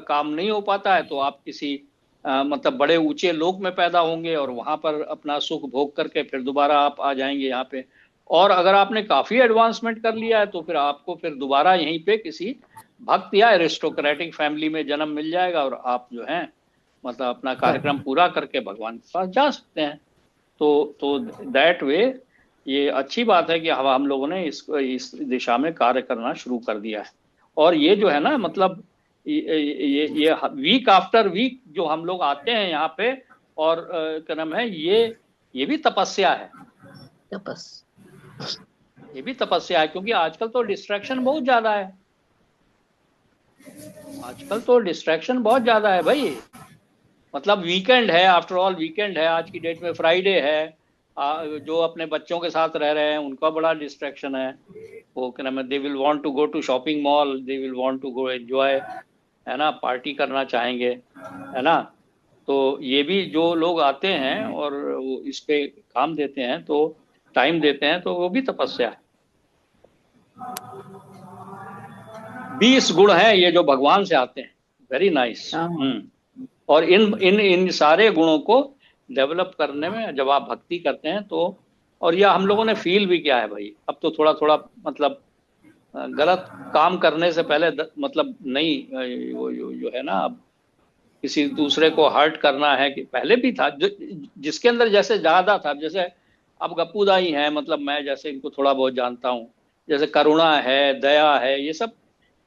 काम नहीं हो पाता है तो आप किसी मतलब बड़े ऊंचे लोक में पैदा होंगे और वहां पर अपना सुख भोग करके फिर दोबारा आप आ जाएंगे यहाँ पे। और अगर आपने काफी एडवांसमेंट कर लिया है तो फिर आपको फिर दोबारा यहीं पे किसी भक्त या एरिस्टोक्रेटिक फैमिली में जन्म मिल जाएगा और आप जो है मतलब अपना कार्यक्रम पूरा करके भगवान के पास जा सकते हैं। तो दैट वे ये अच्छी बात है कि हम लोगों ने इस दिशा में कार्य करना शुरू कर दिया है। और ये जो है ना मतलब ये वीक आफ्टर वीक जो हम लोग आते हैं यहाँ पे, और क्या नाम है ये भी तपस्या है। ये भी तपस्या है क्योंकि आजकल तो डिस्ट्रैक्शन बहुत ज्यादा है। आजकल तो डिस्ट्रैक्शन बहुत ज्यादा है भाई। मतलब वीकेंड है, आफ्टर ऑल वीकेंड है, आज की डेट में फ्राइडे है। जो अपने बच्चों के साथ रह रहे हैं उनका बड़ा डिस्ट्रैक्शन है। वो क्या नाम है, they will want to go to shopping mall, they will want to go enjoy, है ना, पार्टी करना चाहेंगे, है ना। तो ये भी जो लोग आते हैं और वो इस पे काम देते हैं, तो टाइम देते हैं, तो वो भी तपस्या है। 20 गुण हैं ये जो भगवान से आते हैं। Very nice. और इन सारे गुणों को डेवलप करने में जब आप भक्ति करते हैं तो, और यह हम लोगों ने फील भी किया है भाई। अब तो थोड़ा थोड़ा मतलब गलत काम करने से पहले मतलब नहीं वो जो है ना, अब किसी दूसरे को हर्ट करना है कि पहले भी था जिसके अंदर जैसे ज्यादा था। जैसे अब गप्पूदा ही है, मतलब मैं जैसे इनको थोड़ा बहुत जानता हूँ, जैसे करुणा है, दया है, ये सब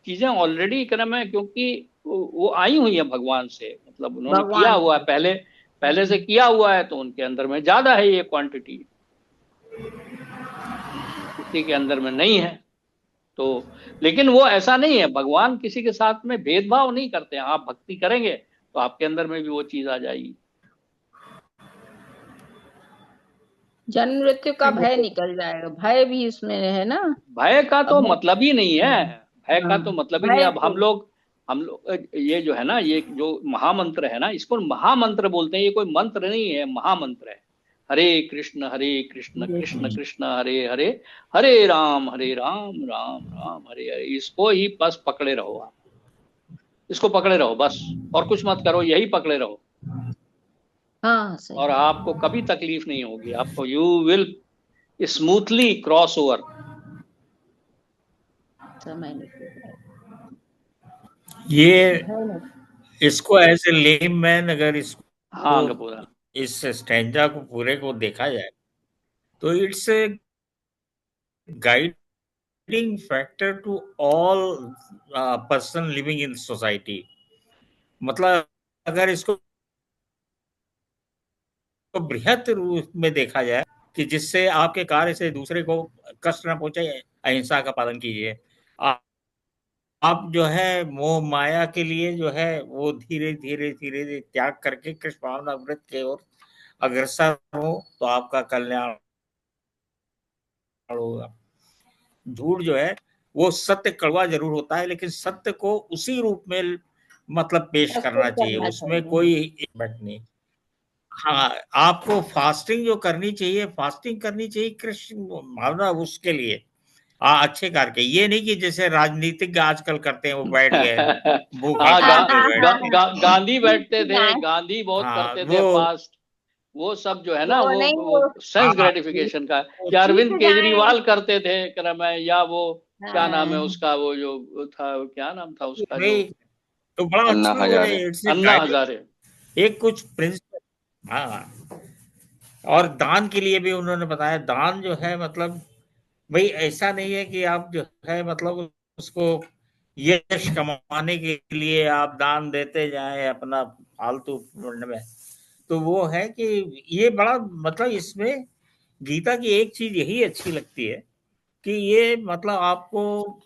चीजें ऑलरेडी क्रम है, क्योंकि वो आई हुई है भगवान से, मतलब उन्होंने किया
भगवान
हुआ है, पहले पहले से किया हुआ है, तो उनके अंदर में ज्यादा है ये क्वांटिटी, किसी के अंदर में नहीं है। तो लेकिन वो ऐसा नहीं है, भगवान किसी के साथ में भेदभाव नहीं करते हैं। आप भक्ति करेंगे तो आपके अंदर में भी वो चीज आ जाएगी।
जन्म मृत्यु का भय निकल जाएगा, भय भी इसमें है ना।
भय का तो
अब
मतलब ही नहीं है, भय का तो
हाँ,
मतलब ही नहीं है।
भय
अब हम लोग ये जो है ना, ये जो महामंत्र है ना, इसको महामंत्र बोलते हैं। ये कोई मंत्र नहीं है, महामंत्र है। हरे कृष्ण कृष्ण कृष्ण हरे हरे, हरे राम राम राम हरे हरे। इसको ही बस पकड़े रहो आप, इसको पकड़े रहो बस, और कुछ मत करो, यही पकड़े रहो,
हाँ सही
और आपको कभी तकलीफ नहीं होगी। आपको you will smoothly cross over.
समय निकल
ये
जाएगा।
इसको एज ए लेम मैन अगर इसको
हाँ कपूरा,
इस स्टैंजा को पूरे को देखा जाए तो it's a guiding factor to all person living in society. मतलब अगर इसको बृहत रूप में देखा जाए कि जिससे आपके कार्य से दूसरे को कष्ट न पहुंचे, अहिंसा का पालन कीजिए। आप जो है मोह माया के लिए जो है वो धीरे धीरे धीरे धीरे त्याग करके कृष्ण भावना व्रत की ओर अग्रसर हो तो आपका कल्याण होगा। झूठ जो है वो सत्य कड़वा जरूर होता है, लेकिन सत्य को उसी रूप में मतलब पेश करना
प्रस्तुत
चाहिए,
करना
उसमें
चाहिए।
कोई बात नहीं। हाँ, आपको फास्टिंग जो करनी चाहिए, फास्टिंग करनी चाहिए कृष्ण भावना उसके लिए। अच्छे कार्य के, ये नहीं कि जैसे राजनीतिक आजकल करते हैं, वो बैठ गए भूख
हाँ
हड़ताल पे बैठ गए।
गांधी बैठते थे,
नहीं,
गांधी बहुत
हाँ
करते थे
वो
फास्ट। वो सब जो है ना,
वो नहीं, वो
वो सेंस
हाँ
ग्रेटिफिकेशन का।
वो
या
सीख
अरविंद
जाए।
केजरीवाल करते थे क्रम है, या वो क्या नाम है
हाँ,
उसका, वो जो था, क्या नाम था उसका जो,
नहीं तो बड़ा
अन्ना
अच्छा हो
हजारे।
जाए, it's a
Anna
guidance,
Hazare.
एक कुछ प्रिंसिपल। हाँ, और दान के लिए भी उन्होंने बताया, दान जो है मतलब भाई ऐसा नहीं है कि आप जो है मतलब उसको यश कमाने के लिए आप दान देते जाएं अपना फालतू में। तो वो है कि ये बड़ा मतलब इसमें गीता की एक चीज यही अच्छी लगती है कि ये मतलब आपको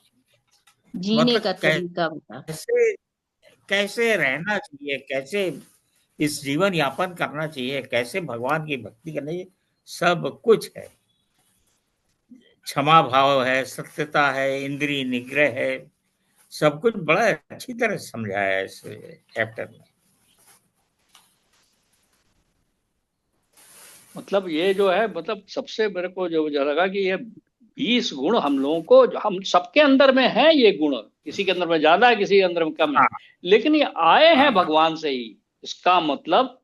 जीने का
मतलब
तरीका बता।
कैसे कैसे रहना चाहिए, कैसे इस जीवन यापन करना चाहिए, कैसे भगवान की भक्ति करनी चाहिए, सब कुछ है। क्षमा भाव है, सत्यता है, इंद्रिय निग्रह है, सब कुछ बड़ा अच्छी तरह से समझाया है इस चैप्टर में।
मतलब ये जो है, मतलब सबसे मेरे को जो लगा कि ये 20 गुण हम लोगों को, जो हम सबके अंदर में है ये गुण, किसी के अंदर में ज्यादा है, किसी के अंदर में कम है,
हाँ
लेकिन ये आए हैं
हाँ
भगवान से ही। इसका मतलब,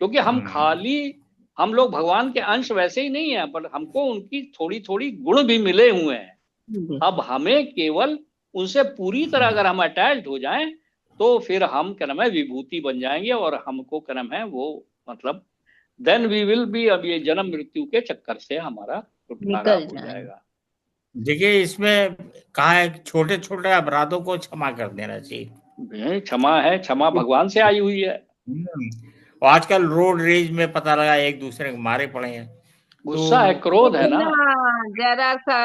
क्योंकि हम
हम्म,
खाली, हम लोग भगवान के अंश वैसे ही नहीं है, पर हमको उनकी थोड़ी थोड़ी गुण भी मिले हुए हैं। अब हमें केवल उनसे पूरी तरह
हम्म।
अगर हम अटैच्ड हो जाएं, तो फिर हम क्या नाम है, विभूति बन जाएंगे, और हमको क्या नाम है वो, मतलब देन वी विल बी, अब ये जन्म मृत्यु के चक्कर से हमारा छुटकारा
निकल
हो
जाए।
जाएगा।
देखिए इसमें कहा है छोटे छोटे अपराधों को क्षमा कर देना चाहिए।
क्षमा है, क्षमा भगवान से आई हुई है।
और आजकल रोड रेज में पता लगा एक दूसरे को मारे पड़े हैं। तो
गुस्सा है, क्रोध है ना।
लेकिन हाँ, जरा सा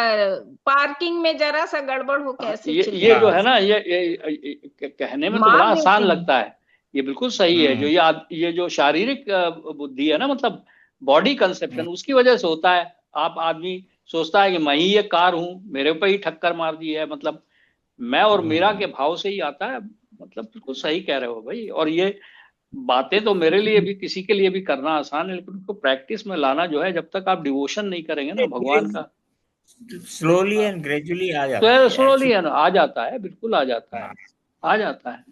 पार्किंग में जरा सा गड़बड़ हो
हाँ,
कैसे
ये जो
हाँ
है
चिल्लाए।
ना, ये कहने में तो बड़ा
मार
आसान
देते हैं।
लगता है, ये बिल्कुल सही है। जो
हम्म
ये जो शारीरिक बुद्धि है ना, मतलब बॉडी कंसेप्शन,
हम्म,
उसकी वजह से होता है। आप आदमी सोचता है कि मैं ही ये कार हूं, मेरे पे ही ठक्कर मार दी है, मतलब मैं और मेरा के भाव से ही आता है। मतलब बिल्कुल सही कह रहे हो भाई। और ये बातें तो मेरे लिए भी, किसी के लिए भी करना आसान है, लेकिन उसको प्रैक्टिस में लाना जो है, जब तक आप डिवोशन नहीं करेंगे ना भगवान का।
स्लोली
हाँ,
एंड ग्रेजुअली आ
तो
जाती है
स्लोली
ऐसी।
है ना, आ जाता है, बिल्कुल आ जाता है,
हाँ,
आ जाता है।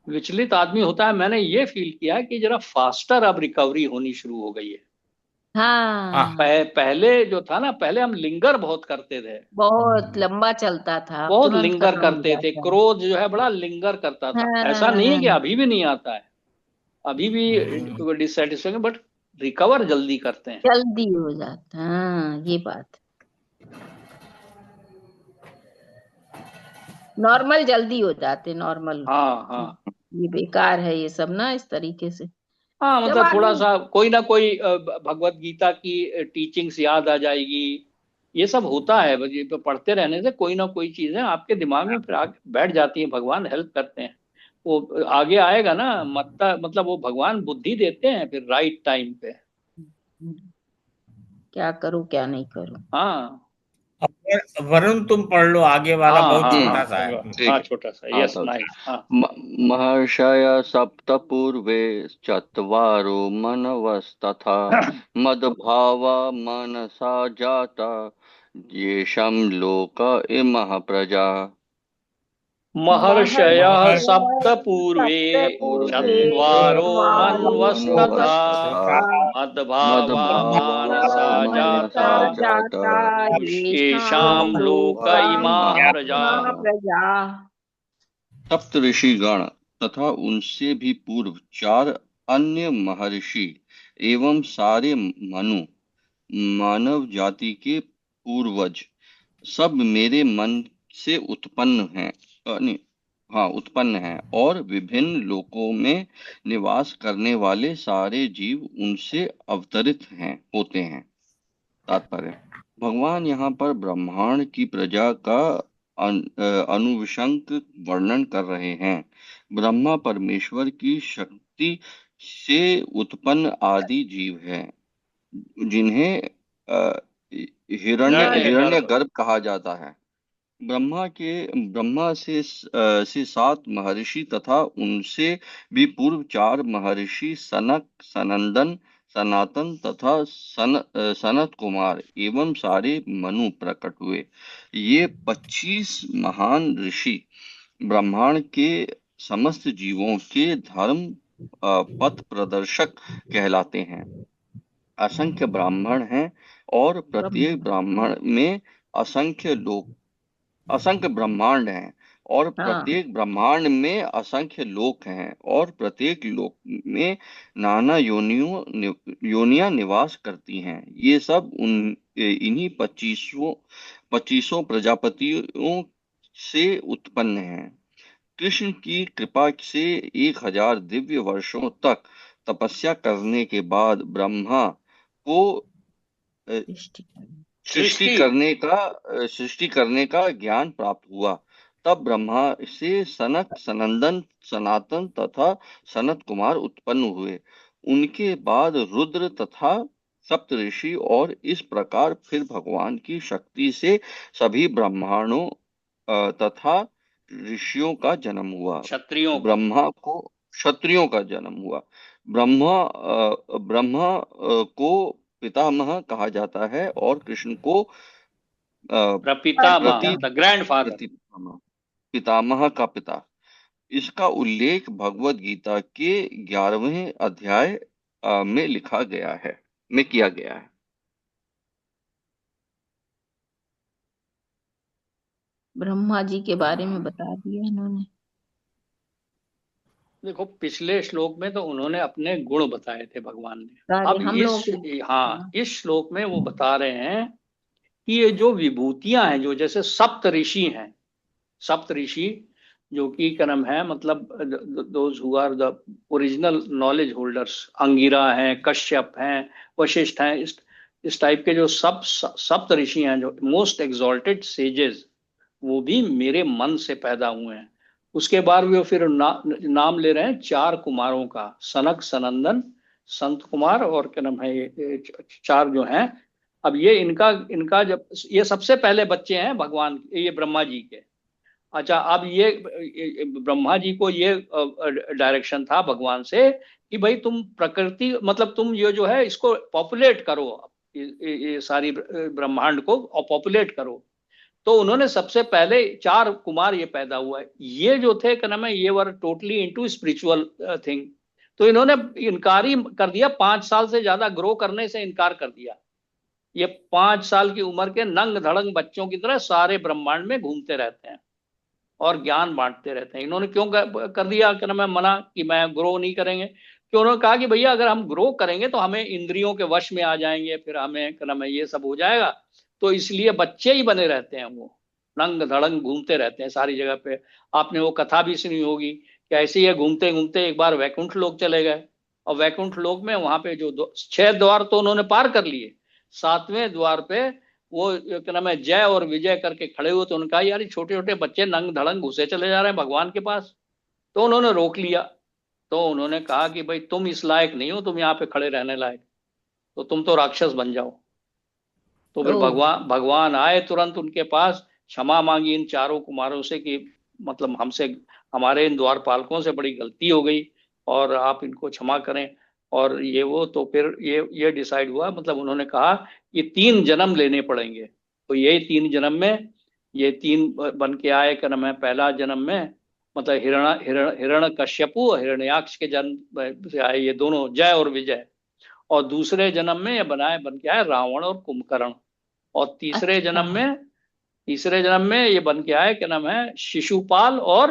विचलित आदमी होता है, मैंने ये फील किया है कि जरा फास्टर अब रिकवरी होनी शुरू हो गई है।
हाँ,
हाँ,
पहले जो था ना, पहले हम लिंगर बहुत करते थे,
बहुत लंबा चलता था, अब
बहुत
तुरंत
लिंगर
खत्म हो
करते थे,
जाता है।
क्रोध जो है बड़ा लिंगर करता था। ऐसा नहीं है कि
हाँ,
अभी भी नहीं आता है, अभी भी डिससेटिस्फेक्शन, बट रिकवर जल्दी करते हैं।
जल्दी हो जाता, हाँ ये बात। नॉर्मल जल्दी हो जाते, नॉर्मल।
हाँ हाँ
ये बेकार है ये सब ना, इस तरीके से।
हाँ,
जब
मतलब थोड़ा
आदमी,
सा कोई ना कोई भगवत गीता की टीचिंग्स याद आ जाएगी। ये सब होता है, बस ये तो पढ़ते रहने से कोई ना कोई चीजें आपके दिमाग में फिर आगे बैठ जाती हैं। भगवान हेल्प करते हैं, वो आगे आएगा ना। मतलब वो भगवान बुद्धि देते हैं फिर राइट टाइम पे।
क्या करूं क्या नहीं करूं।
हाँ
अब वरुण तुम पढ़ लो, आगे वाला
हाँ
बहुत
हाँ हाँ,
छोटा सा
कोई
है।
बात
ठीक
हाँ,
है।
छोटा सा,
हाँ
यस
तो
नाइस, हाँ।
महर्षय सप्त पूर्वे चत्वारो मनवस्तथा मद्भावा मनसा जाता येषां लोक इमः प्रजा।
महर्षयः सप्त
महर्षय
पूर्वे
सप्त पूर्वे
चत्वारो
चत्वारो
मन्वस्तथा
मनवस्तथा
मनवस्तथा
मद्भावा
मद्भावा
मानसा
मनसा
मनसा
जाता
जाता
जाता येषां
येषां लोक
लोका
लोका
इमाः
इमः
प्रजा।
इमा
प्रजा।
प्रजा।
सप्तऋषिगण तथा उनसे भी पूर्व चार अन्य महर्षि एवं सारे मनु मानव जाति के पूर्वज सब मेरे मन से उत्पन्न हैं। नहीं, हाँ उत्पन्न हैं, और विभिन्न लोकों में निवास करने वाले सारे जीव उनसे अवतरित हैं होते हैं। तात्पर्य, भगवान यहाँ पर ब्रह्मांड की प्रजा का अनुवंशिक वर्णन कर रहे हैं। ब्रह्मा परमेश्वर की शक्ति से उत्पन्न आदि जीव हैं, जिन्हें हिरण्य
हिरण्य
हिरण्य
गर्भ।
गर्भ कहा जाता है। ब्रह्मा से सात महर्षि तथा उनसे भी पूर्व चार महर्षि सनक, सनंदन, सनातन तथा सनत कुमार एवं सारे मनु प्रकट हुए। ये 25 महान ऋषि ब्रह्मांड के समस्त जीवों के धर्म पथ प्रदर्शक कहलाते हैं। असंख्य ब्राह्मण हैं, और प्रत्येक ब्राह्मण में असंख्य लोक असंख्य ब्रह्मांड हैं, और
हाँ,
प्रत्येक ब्रह्मांड में असंख्य लोक हैं, और प्रत्येक लोक में नाना योनियां निवास करती हैं। ये सब इन्हीं पच्चीसों प्रजापतियों से उत्पन्न हैं। कृष्ण की कृपा से 1000 दिव्य वर्षों तक तपस्या करने के बाद ब्रह्मा को अ,
दृष्टि।
सृष्टि।
सृष्टि करने का ज्ञान प्राप्त हुआ। तब ब्रह्मा से सनक, सनंदन, सनातन तथा सनत कुमार उत्पन्न हुए। उनके बाद रुद्र तथा सप्तऋषि, और इस प्रकार फिर भगवान की शक्ति से सभी ब्रह्मांडों तथा ऋषियों का जन्म हुआ।
क्षत्रियों का।
ब्रह्मा को क्षत्रियों का जन्म हुआ। ब्रह्मा को पितामह कहा जाता है, और कृष्ण को
प्रपितामह
प्रति
मतलब ग्रैंड फादर।
प्रति पितामह का पिता। इसका उल्लेख भगवत गीता के 11वें अध्याय में लिखा गया है में किया गया है।
ब्रह्मा जी के बारे में बता दिया इन्होंने।
देखो पिछले श्लोक में तो उन्होंने अपने गुण बताए थे भगवान ने।
सारे
अब
हम लोगों
इस,
के।
हाँ,
हाँ,
इस श्लोक में वो बता रहे हैं कि ये जो विभूतियां हैं, जो जैसे सप्त ऋषि हैं, सप्त ऋषि जो कि कर्म है, मतलब those who are the original knowledge holders, Angira हैं, कश्यप हैं, वशिष्ठ हैं, इस टाइप के जो सप्त ऋषि हैं, जो मोस्ट एक्सॉल्टेड सेजेस, वो भी मेरे मन से पैदा हुए हैं। उसके बाद वो फिर नाम ले रहे हैं चार कुमारों का, सनक, सनंदन, संत कुमार, और क्या नाम है ये चार जो हैं। अब ये इनका इनका जब ये सबसे पहले बच्चे हैं भगवान, ये ब्रह्मा जी के। अच्छा, अब ये ब्रह्मा जी को ये डायरेक्शन था भगवान से कि भाई तुम प्रकृति, मतलब तुम ये जो है इसको पॉपुलेट करो, ये सारी ब्रह्मांड को और पॉपुलेट करो। तो उन्होंने सबसे पहले चार कुमार ये पैदा हुआ है। ये जो थे क्या नाम है, ये were totally into spiritual thing. तो इन्होंने इनकार ही कर दिया, 5 साल से ज्यादा ग्रो करने से इनकार कर दिया। ये 5 साल की उम्र के नंग धड़ंग बच्चों की तरह सारे ब्रह्मांड में घूमते रहते हैं और ज्ञान बांटते रहते हैं। इन्होंने क्यों कर दिया क्या नाम है मना, कि मैं ग्रो नहीं करेंगे? कि उन्होंने कहा कि भैया अगर हम ग्रो करेंगे तो हमें इंद्रियों के वश में आ जाएंगे, फिर हमें क्या नाम है ये सब हो जाएगा। तो इसलिए बच्चे ही बने रहते हैं वो। नंग धड़ंग घूमते रहते हैं सारी जगह पे। आपने वो कथा भी सुनी होगी कि ऐसे ही घूमते घूमते एक बार वैकुंठ लोक चले गए, और वैकुंठ लोक में वहां पे जो 6 द्वार तो उन्होंने पार कर लिए, 7वें द्वार पे वो क्या नाम है, जय और विजय करके खड़े हुए, तो उन्होंने कहा यार ये छोटे छोटे बच्चे नंग धड़ंग घुसे चले जा रहे हैं भगवान के पास। तो उन्होंने रोक लिया। तो उन्होंने कहा कि भाई तुम इस लायक नहीं हो, तुम यहाँ पे खड़े रहने लायक, तो तुम तो राक्षस बन जाओ। तो फिर
ओ
भगवान भगवान आए तुरंत उनके पास, क्षमा मांगी इन चारों कुमारों से कि मतलब हमसे, हमारे इन द्वारपालकों से बड़ी गलती हो गई और आप इनको क्षमा करें। और ये वो तो फिर ये डिसाइड हुआ, मतलब उन्होंने कहा ये 3 जन्म लेने पड़ेंगे। तो ये 3 जन्म में ये 3 बन के आए, क्या नाम है, पहला जन्म में मतलब हिरण कश्यपु और हिरण्याक्ष के जन्म से आए ये दोनों, जय और विजय। और दूसरे जन्म में ये बनाए बन के आए रावण और कुंभकर्ण। और
अच्छा।
तीसरे जन्म में ये बन के आए, क्या नाम है, शिशुपाल और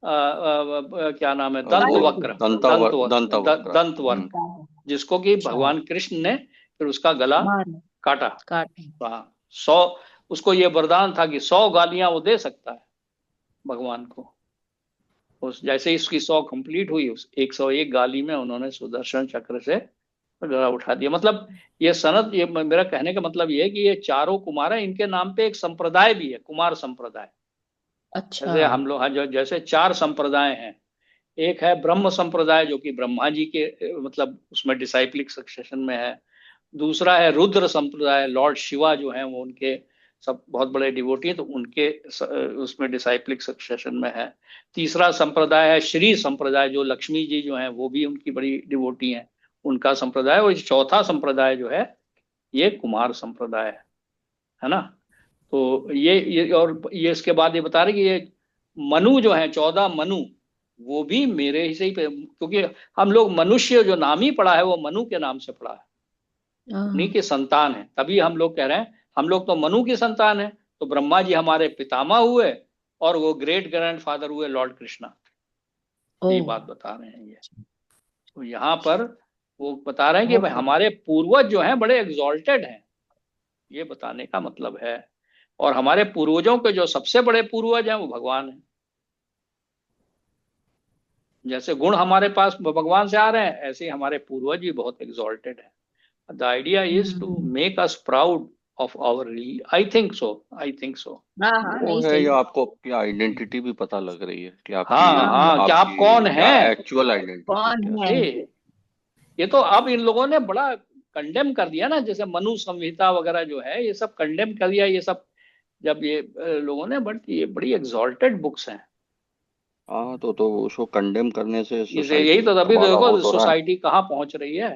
क्या नाम है, दंत
वो
वक्र।
दंत वक्र।
दंत वक्र, जिसको कि
अच्छा
भगवान कृष्ण ने फिर उसका गला
मार
काटा।
काट।
हाँ, 100, उसको ये वरदान था कि 100 गालियां वो दे सकता है भगवान को। उस जैसे ही इसकी 100 कंप्लीट हुई, उस 101 गाली में उन्होंने सुदर्शन चक्र से गला उठा दिया। मतलब ये सनत, ये मेरा कहने का मतलब ये है कि ये चारों कुमार हैं, इनके नाम पे एक संप्रदाय भी है, कुमार संप्रदाय।
अच्छा।
जैसे हम लोग जैसे 4 संप्रदाय हैं। एक है ब्रह्म संप्रदाय जो कि ब्रह्मा जी के मतलब उसमें डिसाइप्लिक सक्सेशन में है। दूसरा है रुद्र संप्रदाय, लॉर्ड शिवा जो है वो उनके सब बहुत बड़े डिवोटी हैं, तो उनके उसमें डिसाइप्लिक सक्सेशन में है। तीसरा संप्रदाय है श्री संप्रदाय, जो लक्ष्मी जी जो है वो भी उनकी बड़ी डिवोटी हैं, उनका संप्रदाय। और चौथा संप्रदाय जो है ये कुमार संप्रदाय है ना। तो ये और ये इसके बाद ये बता रहे कि ये मनु जो है, 14 मनु, वो भी मेरे ही से ही पे, क्योंकि हम लोग मनुष्य जो नाम ही पड़ा है वो मनु के नाम से पड़ा है, उन्हीं
हाँ।
की संतान है, तभी हम लोग कह रहे हैं हम लोग तो मनु की संतान है। तो ब्रह्मा जी हमारे पितामह हुए और वो ग्रेट ग्रैंड फादर हुए लॉर्ड कृष्णा।
ओ
यही बात बता रहे हैं ये। तो यहाँ पर वो बता रहे हैं कि
बहुत
भाई
बढ़िया।
हमारे पूर्वज जो हैं बड़े एग्जॉल्टेड हैं, ये बताने का मतलब है। और हमारे पूर्वजों के जो सबसे बड़े पूर्वज हैं वो भगवान हैं। जैसे गुण हमारे पास भगवान से आ रहे हैं, ऐसे ही हमारे पूर्वज भी बहुत एग्जॉल्टेड हैं। The idea is to
hmm.
Make us proud of our really, I think so, I think so.
हाँ हाँ,
वो
नहीं
है,
सही
या
है।
आपको आपकी आइडेंटिटी भी पता लग रही है कि आपकी
हाँ
हाँ
हाँ, कि आप
आपकी
कौन
क्या
हैं।
एक्चुअल आइडेंटिटी
कौन
क्या
है।
है।
ये तो अब इन लोगों ने बड़ा कंडेम कर दिया ना, जैसे मनु संहिता वगैरह जो है ये सब कंडेम कर दिया, ये सब जब ये लोगों ने, बट ये बड़ी एग्जॉल्टेड बुक्स हैं।
हाँ, तो उसको कंडेम करने से
इसे यही
सोसाइटी
तो, तभी तो
तबाह हो
देखो
तो रहा है।
सोसाइटी कहाँ पहुंच रही है।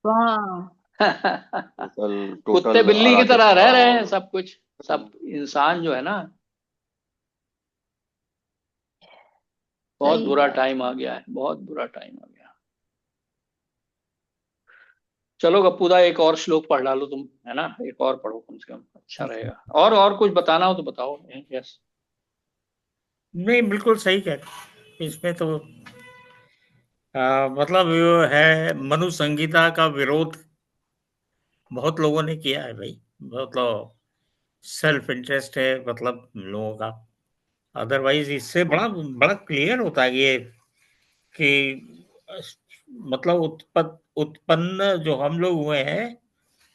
हाँ
टोटल
कुत्ते
टोटल
बिल्ली की तरह
अराजकता
रह रहे हैं
और
सब कुछ, सब इंसान जो है ना, बहुत
सही
बुरा
बात।
टाइम आ गया है, बहुत बुरा टाइम आ गया। चलो गप्पूदा, एक और श्लोक पढ़ डालो तुम, है ना, एक और पढ़ो कम से कम, अच्छा रहेगा। और कुछ बताना हो तो बताओ। यस।
नहीं, बिल्कुल सही कह रहे। इसमें तो मतलब वो है, मनु संहिता का विरोध बहुत लोगों ने किया है भाई। मतलब सेल्फ इंटरेस्ट है मतलब लोगों का। अदरवाइज इससे बड़ा बड़ा क्लियर होता है ये कि मतलब उत्पन्न जो हम लोग हुए हैं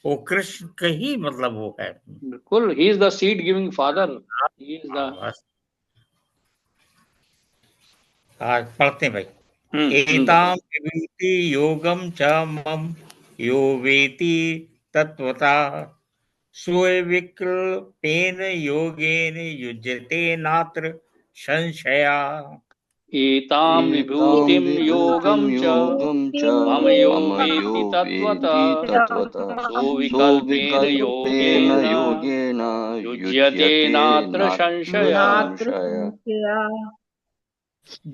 वो कृष्ण का ही मतलब वो है।
बिल्कुल, he is the seed giving father, he is the.
बस आज पढ़ते हैं भाई।
बताओ।
एताम विभूति योगम च मम यो वेति तत्वता सुविकल्पेन योगेन युज्यते नात्र संशया।
एताम
एतां
विभूतिम
विभूतिं
योगम च
योगं च
मम यो
मम यो
वेत्ति तत्वतः
वेत्ति तत्त्वतः
सो विकल्पेन
सोऽविकल्पेन
योगेन
योगेन
युज्यते
युज्यते
नात्र
नात्र
संशय।
नात्र
संशयः।
संशया।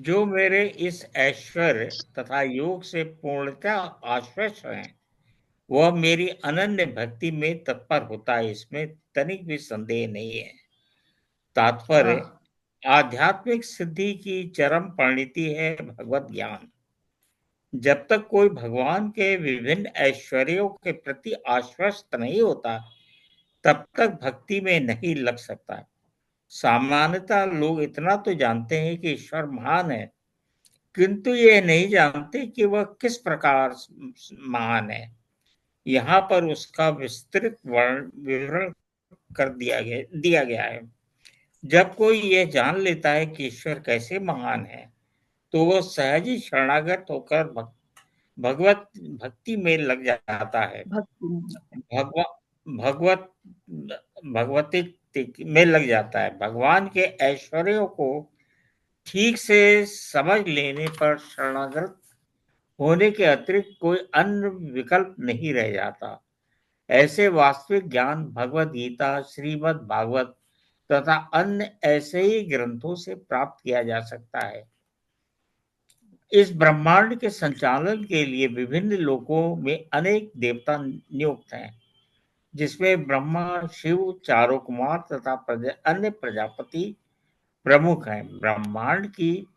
जो मेरे इस ऐश्वर्य तथा योग से पूर्णतः आश्वस्त है वह मेरी अनन्य भक्ति में तत्पर होता है, इसमें तनिक भी संदेह नहीं है। तात्पर्य,
हाँ
आध्यात्मिक सिद्धि की चरम परिणति है भगवत ज्ञान। जब तक कोई भगवान के विभिन्न ऐश्वर्यों के प्रति आश्वस्त नहीं होता तब तक भक्ति में नहीं लग सकता। सामान्यतः लोग इतना तो जानते हैं कि ईश्वर महान है, किंतु ये नहीं जानते कि वह किस प्रकार महान है। यहाँ पर उसका विस्तृत विवरण कर दिया गया है। जब कोई यह जान लेता है कि ईश्वर कैसे महान है, तो वह सहज ही शरणागत होकर भगवत भक्ति में लग जाता है। भगवा भगवत भगवती में लग जाता है। भगवान के ऐश्वर्यों को ठीक से समझ लेने पर शरणागत होने के अतिरिक्त कोई अन्य विकल्प नहीं रह जाता। ऐसे वास्तविक ज्ञान भगवत गीता, श्रीमद् भागवत तथा अन्य ऐसे ही ग्रंथों से प्राप्त किया जा सकता है। इस ब्रह्मांड के संचालन के लिए विभिन्न लोकों में अनेक देवता नियुक्त हैं, जिसमें ब्रह्मा, शिव, चारों कुमार तथा अन्य प्रजापति प्रमुख हैं। ब्रह्मांड की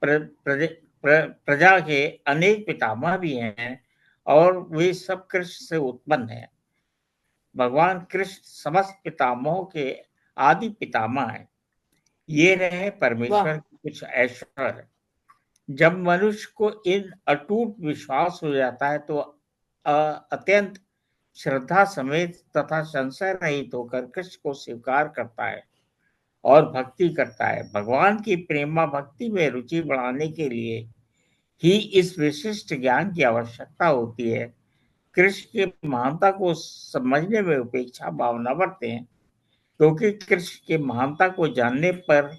प्रजा के अनेक पितामह भी हैं और वे सब कृष्ण से उत्पन्न हैं। भगवान कृष्ण समस्त पितामहों के आदि पितामह हैं। ये रहे परमेश्वर के कुछ ऐश्वर्य। जब मनुष्य को इन अटूट विश्वास हो जाता है तो अत्यंत श्रद्धा समेत तथा संशय रहित होकर कृष्ण को स्वीकार करता है और भक्ति करता है। भगवान की प्रेमा भक्ति में रुचि बढ़ाने के लिए ही इस विशिष्ट ज्ञान की आवश्यकता होती है। कृष्ण की महानता को समझने में उपेक्षा भावना बरतें हैं, क्योंकि कृष्ण की महानता को जानने पर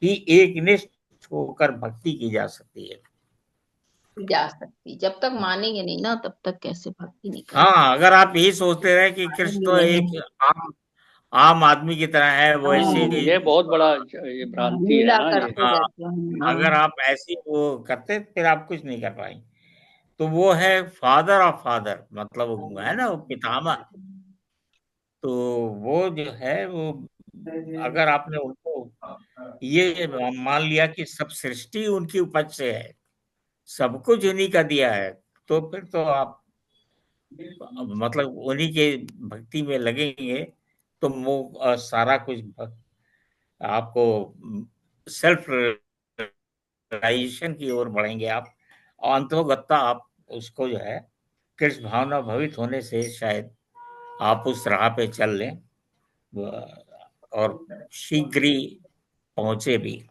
ही एक निष्ठ होकर भक्ति की जा सकती है।
जब तक मानेंगे नहीं ना, तब तक कैसे भक्ति नहीं करेंगे।
हाँ, अगर आप यही सोचते रहे कि कृष्ण तो एक आम आदमी की तरह है, वो ऐसे
ये बहुत बड़ा ये भ्रांति है ना ये।
अगर आप ऐसी वो करते फिर आप कुछ नहीं कर पाएंगे। तो वो है फादर ऑफ फादर, मतलब वो है ना, वो पितामह। तो वो जो है वो, अगर आपने उनको ये मान लिया कि सब सृष्टि उनकी उपज से है, सब कुछ उन्हीं का दिया है, तो फिर तो आप मतलब उन्हीं के भक्ति में लगेंगे तो वो सारा कुछ आपको सेल्फ रियलाइजेशन की ओर बढ़ेंगे आप, और अंतोगत्ता आप उसको जो है कृष्ण भावना भवित होने से शायद आप उस राह पे चल लें और शीघ्र ही पहुंचे भी।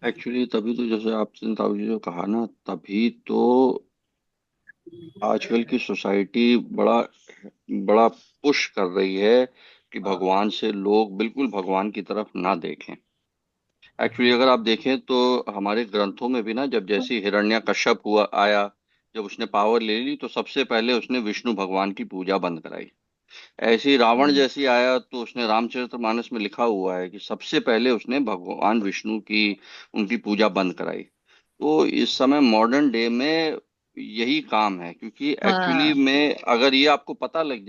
एक्चुअली तभी तो जैसे आपने ताऊ जी जो कहा ना, तभी तो आजकल की सोसाइटी बड़ा बड़ा पुश कर रही है कि भगवान से लोग बिल्कुल भगवान की तरफ ना देखें। एक्चुअली अगर आप देखें तो हमारे ग्रंथों में भी ना, जब जैसे हिरण्यकश्यप हुआ आया, जब उसने पावर ले ली तो सबसे पहले उसने विष्णु भगवान की पूजा बंद कराई। ऐसे ही रावण जैसी आया तो उसने रामचरितमानस में लिखा हुआ है कि सबसे पहले उसने भगवान विष्णु की उनकी पूजा बंद कराई। तो इस समय मॉडर्न डे में यही काम है, क्योंकि एक्चुअली में अगर ये आपको पता लग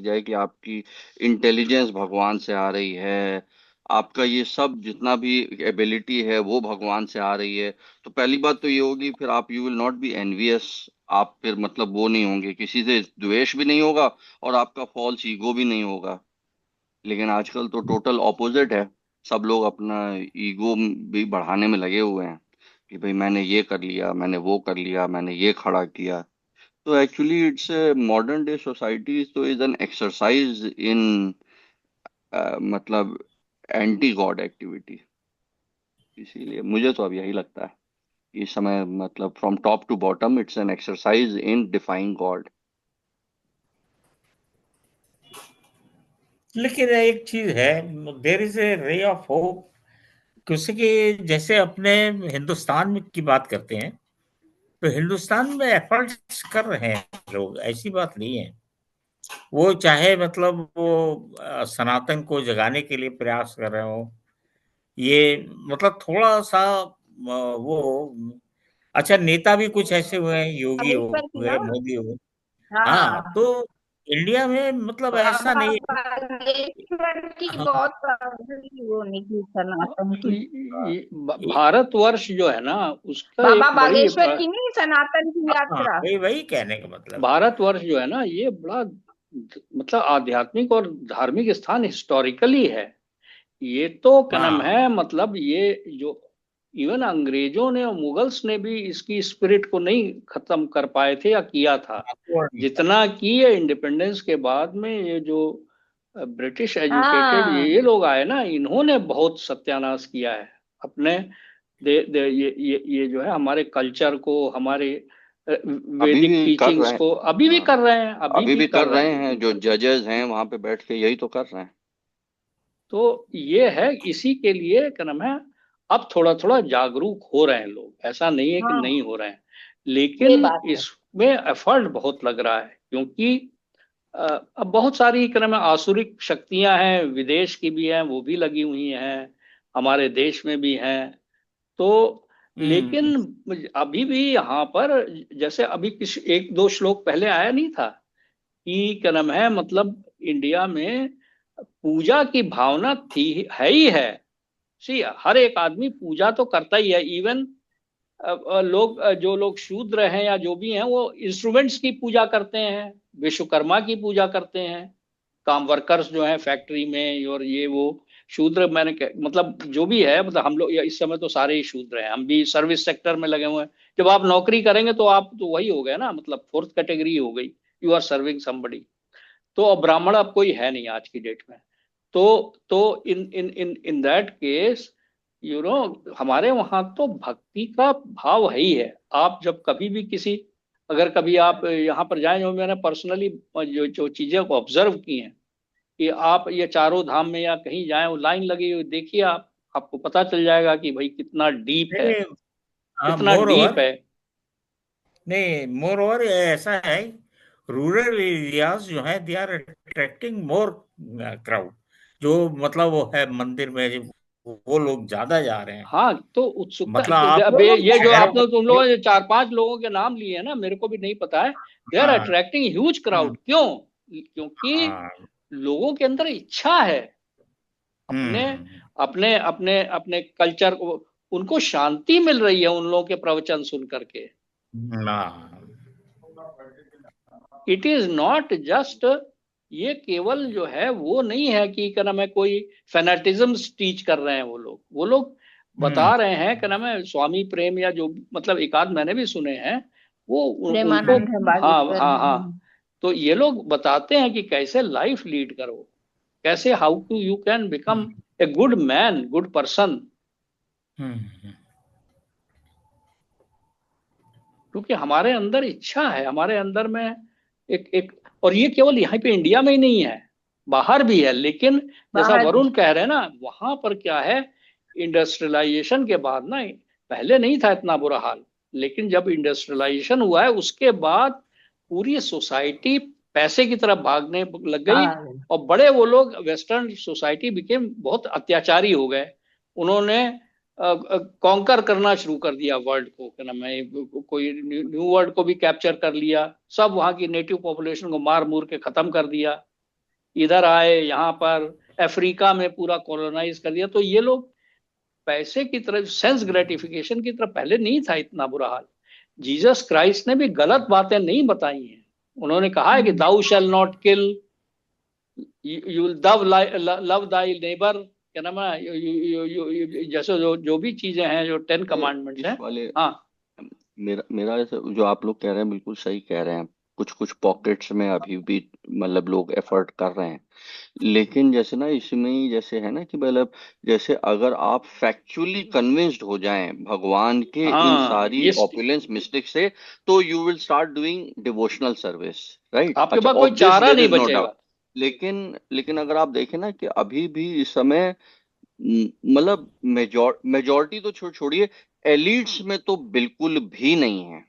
जाए कि आपकी इंटेलिजेंस भगवान से आ रही है, आपका ये सब जितना भी एबिलिटी है वो भगवान से आ रही है, तो पहली बात तो ये होगी, फिर आप you will not be envious. आप फिर मतलब वो नहीं होंगे, किसी से द्वेष भी नहीं होगा और आपका फॉल्स ईगो भी नहीं होगा। लेकिन आजकल तो टोटल ऑपोजिट है। सब लोग अपना ईगो भी बढ़ाने में लगे हुए हैं कि भाई मैंने ये कर लिया, मैंने वो कर लिया, मैंने ये खड़ा किया। तो actually it's a modern day society तो इज एन एक्सरसाइज इन मतलब एंटी गॉड एक्टिविटी। इसीलिए मुझे तो अब यही लगता है इस समय, मतलब from top to bottom it's an exercise in defying God.
लेकिन एक चीज है, there is a ray of hope. क्योंकि जैसे अपने हिंदुस्तान में की बात करते हैं, तो हिंदुस्तान में एफर्ट्स कर रहे हैं लोग, ऐसी बात नहीं है। वो चाहे मतलब वो सनातन को जगाने के लिए प्रयास कर रहे हो, ये मतलब थोड़ा सा वो, अच्छा नेता भी कुछ ऐसे हुए हैं, योगी हो
पर की ना।
गए, मोदी हो गए। हाँ,
हाँ,
तो इंडिया में मतलब ऐसा
बाबा
नहीं।
बागेश्वर की
हाँ,
बहुत तगड़ी वो निकली सनातन की।
भारतवर्ष जो है ना, उसका
बाबा
एक बड़ी
बागेश्वर की नहीं, सनातन की
हाँ,
यात्रा।
वही वही कहने का मतलब है।
भारतवर्ष जो है ना, ये बड़ा मतलब आध्यात्मिक और धार्मिक स्थान हिस्टोरिकली है। ये तो क्या नाम है,
हाँ,
मतलब ये जो इवन अंग्रेजों ने और मुगल्स ने भी इसकी स्पिरिट को नहीं खत्म कर पाए थे या किया था।
तोड़ नहीं पाए।
जितना की है इंडिपेंडेंस के बाद में, ये जो ब्रिटिश एजुकेटेड
हाँ
ये लोग आए ना, इन्होंने बहुत सत्यानाश किया है अपने ये जो है हमारे कल्चर को, हमारे
अभी
वैदिक
भी कर
टीचिंग्स
रहे हैं।
को अभी भी
हाँ,
कर रहे हैं, अभी
अभी
भी
भी
कर
कर
रहे
रहे
हैं।
हैं, जो जजेस हैं वहां पे बैठ के यही तो कर रहे हैं।
तो ये है, इसी के लिए क्या नाम है, अब थोड़ा थोड़ा जागरूक हो रहे हैं लोग, ऐसा नहीं है कि
हाँ,
नहीं हो रहे हैं।
ये
लेकिन
बात है।
इसमें एफर्ट बहुत लग रहा है, क्योंकि अब बहुत सारी क्या नाम है आसुरिक शक्तियां हैं, विदेश की भी हैं, वो भी लगी हुई हैं, हमारे देश में भी हैं। तो
हम्म।
लेकिन अभी भी यहाँ पर, जैसे अभी किस एक दो श्लोक पहले आया नहीं था कि क्या नाम है, मतलब इंडिया में पूजा की भावना थी, है ही है। सी हर एक आदमी पूजा तो करता ही है। इवन लोग जो लोग शूद्र हैं या जो भी हैं, वो इंस्ट्रूमेंट्स की पूजा करते हैं, विश्वकर्मा की पूजा करते हैं। काम वर्कर्स जो हैं फैक्ट्री में और ये वो शूद्र, मतलब जो भी है, मतलब हम लोग या इस समय तो सारे ही शूद्र हैं, हम भी सर्विस सेक्टर में लगे हुए हैं। जब आप नौकरी करेंगे तो आप तो वही हो गए ना, मतलब फोर्थ कैटेगरी हो गई, यू आर सर्विंग समबडी। तो अब ब्राह्मण अब कोई है नहीं आज की डेट में। तो in in in in that case, you know, हमारे वहां तो भक्ति का भाव है ही है। आप जब कभी भी किसी, अगर कभी आप यहाँ पर जाएं, जो मैंने पर्सनली जो जो चीजें को ऑब्जर्व की हैं, कि आप ये चारों धाम में या कहीं जाएं, वो लाइन लगी हुई देखिए आप, आपको पता चल जाएगा कि भाई कितना डीप है,
नहीं, हाँ,
कितना
मोर
डीप
ओवर।
है।
नहीं, मोर ओवर ऐसा है, रूरल एरियाज जो है they are attracting more crowd. जो मतलब वो है मंदिर में वो लोग ज्यादा जा रहे हैं।
हाँ, तो उत्सुकता
मतलब आप
अब ये जो
शहरों
आपने, तुम
में।
लोगों ने चार पांच लोगों के नाम लिए हैं ना, मेरे को भी नहीं पता है। दे आर
हाँ।
Attracting huge crowd. क्यों? क्योंकि
हाँ।
लोगों के अंदर इच्छा है अपने
हम्म।
अपने अपने अपने कल्चर को, उनको शांति मिल रही है उन लोगों के प्रवचन सुन करके।
हाँ।
इट इज नॉट जस्ट, ये केवल जो है वो नहीं है कि क्या नाम है कोई फैनेटिज्म टीच कर रहे हैं। वो लोग
हम्म।
बता रहे हैं क्या नाम है स्वामी प्रेम, या जो मतलब एक आध मैंने भी सुने हैं, वो उनको।
प्रेमानंद है
हाँ
बागेश्वर
हाँ
में।
हाँ। तो ये लोग बताते हैं कि कैसे लाइफ लीड करो, कैसे how to you can become a good man, good person.
Hmm.
क्योंकि हमारे अंदर इच्छा है, हमारे अंदर में एक एक, और ये केवल यहाँ पे इंडिया में ही नहीं है, बाहर भी है। लेकिन जैसा
बाहर भी।
वरुण कह रहे हैं ना, वहां पर क्या है, इंडस्ट्रियलाइजेशन के बाद ना, पहले नहीं था इतना बुरा हाल, लेकिन जब इंडस्ट्रियलाइजेशन हुआ है उसके बाद पूरी सोसाइटी पैसे की तरफ भागने लग गई।
हाँ
और बड़े वो लोग, वेस्टर्न सोसाइटी बिकेम बहुत अत्याचारी हो गए। उन्होंने कॉन्कर करना शुरू कर दिया वर्ल्ड को, क्या नाम है, कोई न्यू वर्ल्ड को भी कैप्चर कर लिया, सब वहां की नेटिव पॉपुलेशन को मार मूर के खत्म कर दिया। इधर आए यहाँ पर, अफ्रीका में पूरा कॉलोनाइज कर दिया। तो ये लोग पैसे की तरफ, सेंस ग्रेटिफिकेशन की तरफ पहले नहीं था इतना बुरा हाल। जीसस क्राइस्ट ने भी गलत बातें नहीं बताई हैं। उन्होंने कहा है कि
hmm,
thou shall not kill, you will love thy neighbour, क्या नाम है, जैसे जो भी चीजें हैं, जो 10 कमांडमेंट्स
इस
हैं।
वाले,
हाँ
मेरा मेरा ऐसा, जो आप लोग कह रहे हैं बिल्कुल सही कह रहे हैं। कुछ कुछ पॉकेट्स में अभी भी मतलब लोग एफर्ट कर रहे हैं। लेकिन जैसे ना इसमें ही जैसे है ना कि मतलब, जैसे अगर आप फैक्चुअली कन्विंस्ड हो जाएं भगवान के इन
हाँ,
सारी
ये
ऑपुलेंस मिस्टिक से, तो you will start doing devotional service, right?
आपके
अच्छा,
पास कोई
ऑब्वियस,
चारा
देयर
नहीं
इज नो
बचेगा।
डाउट। लेकिन लेकिन अगर आप देखें ना कि अभी भी इस समय मतलब मेजोरिटी तो छोड़िए, एलिट्स में तो बिल्कुल भी नहीं है,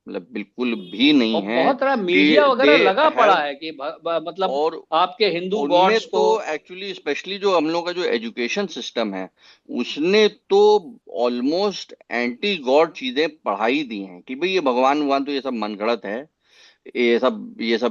मतलब बिल्कुल भी नहीं
और
है
बहुत सारा
कि
मीडिया
दे
वगैरह लगा पड़ा
हैव।
है कि मतलब
और
आपके हिंदू
उनने
गॉड्स
तो
को।
एक्चुअली स्पेशली जो हम लोग का जो एजुकेशन सिस्टम है, उसने तो ऑलमोस्ट एंटी गॉड चीजें पढ़ाई दी हैं कि भाई ये भगवान भगवान तो ये सब मनगढ़ंत है। ये सब ऐसा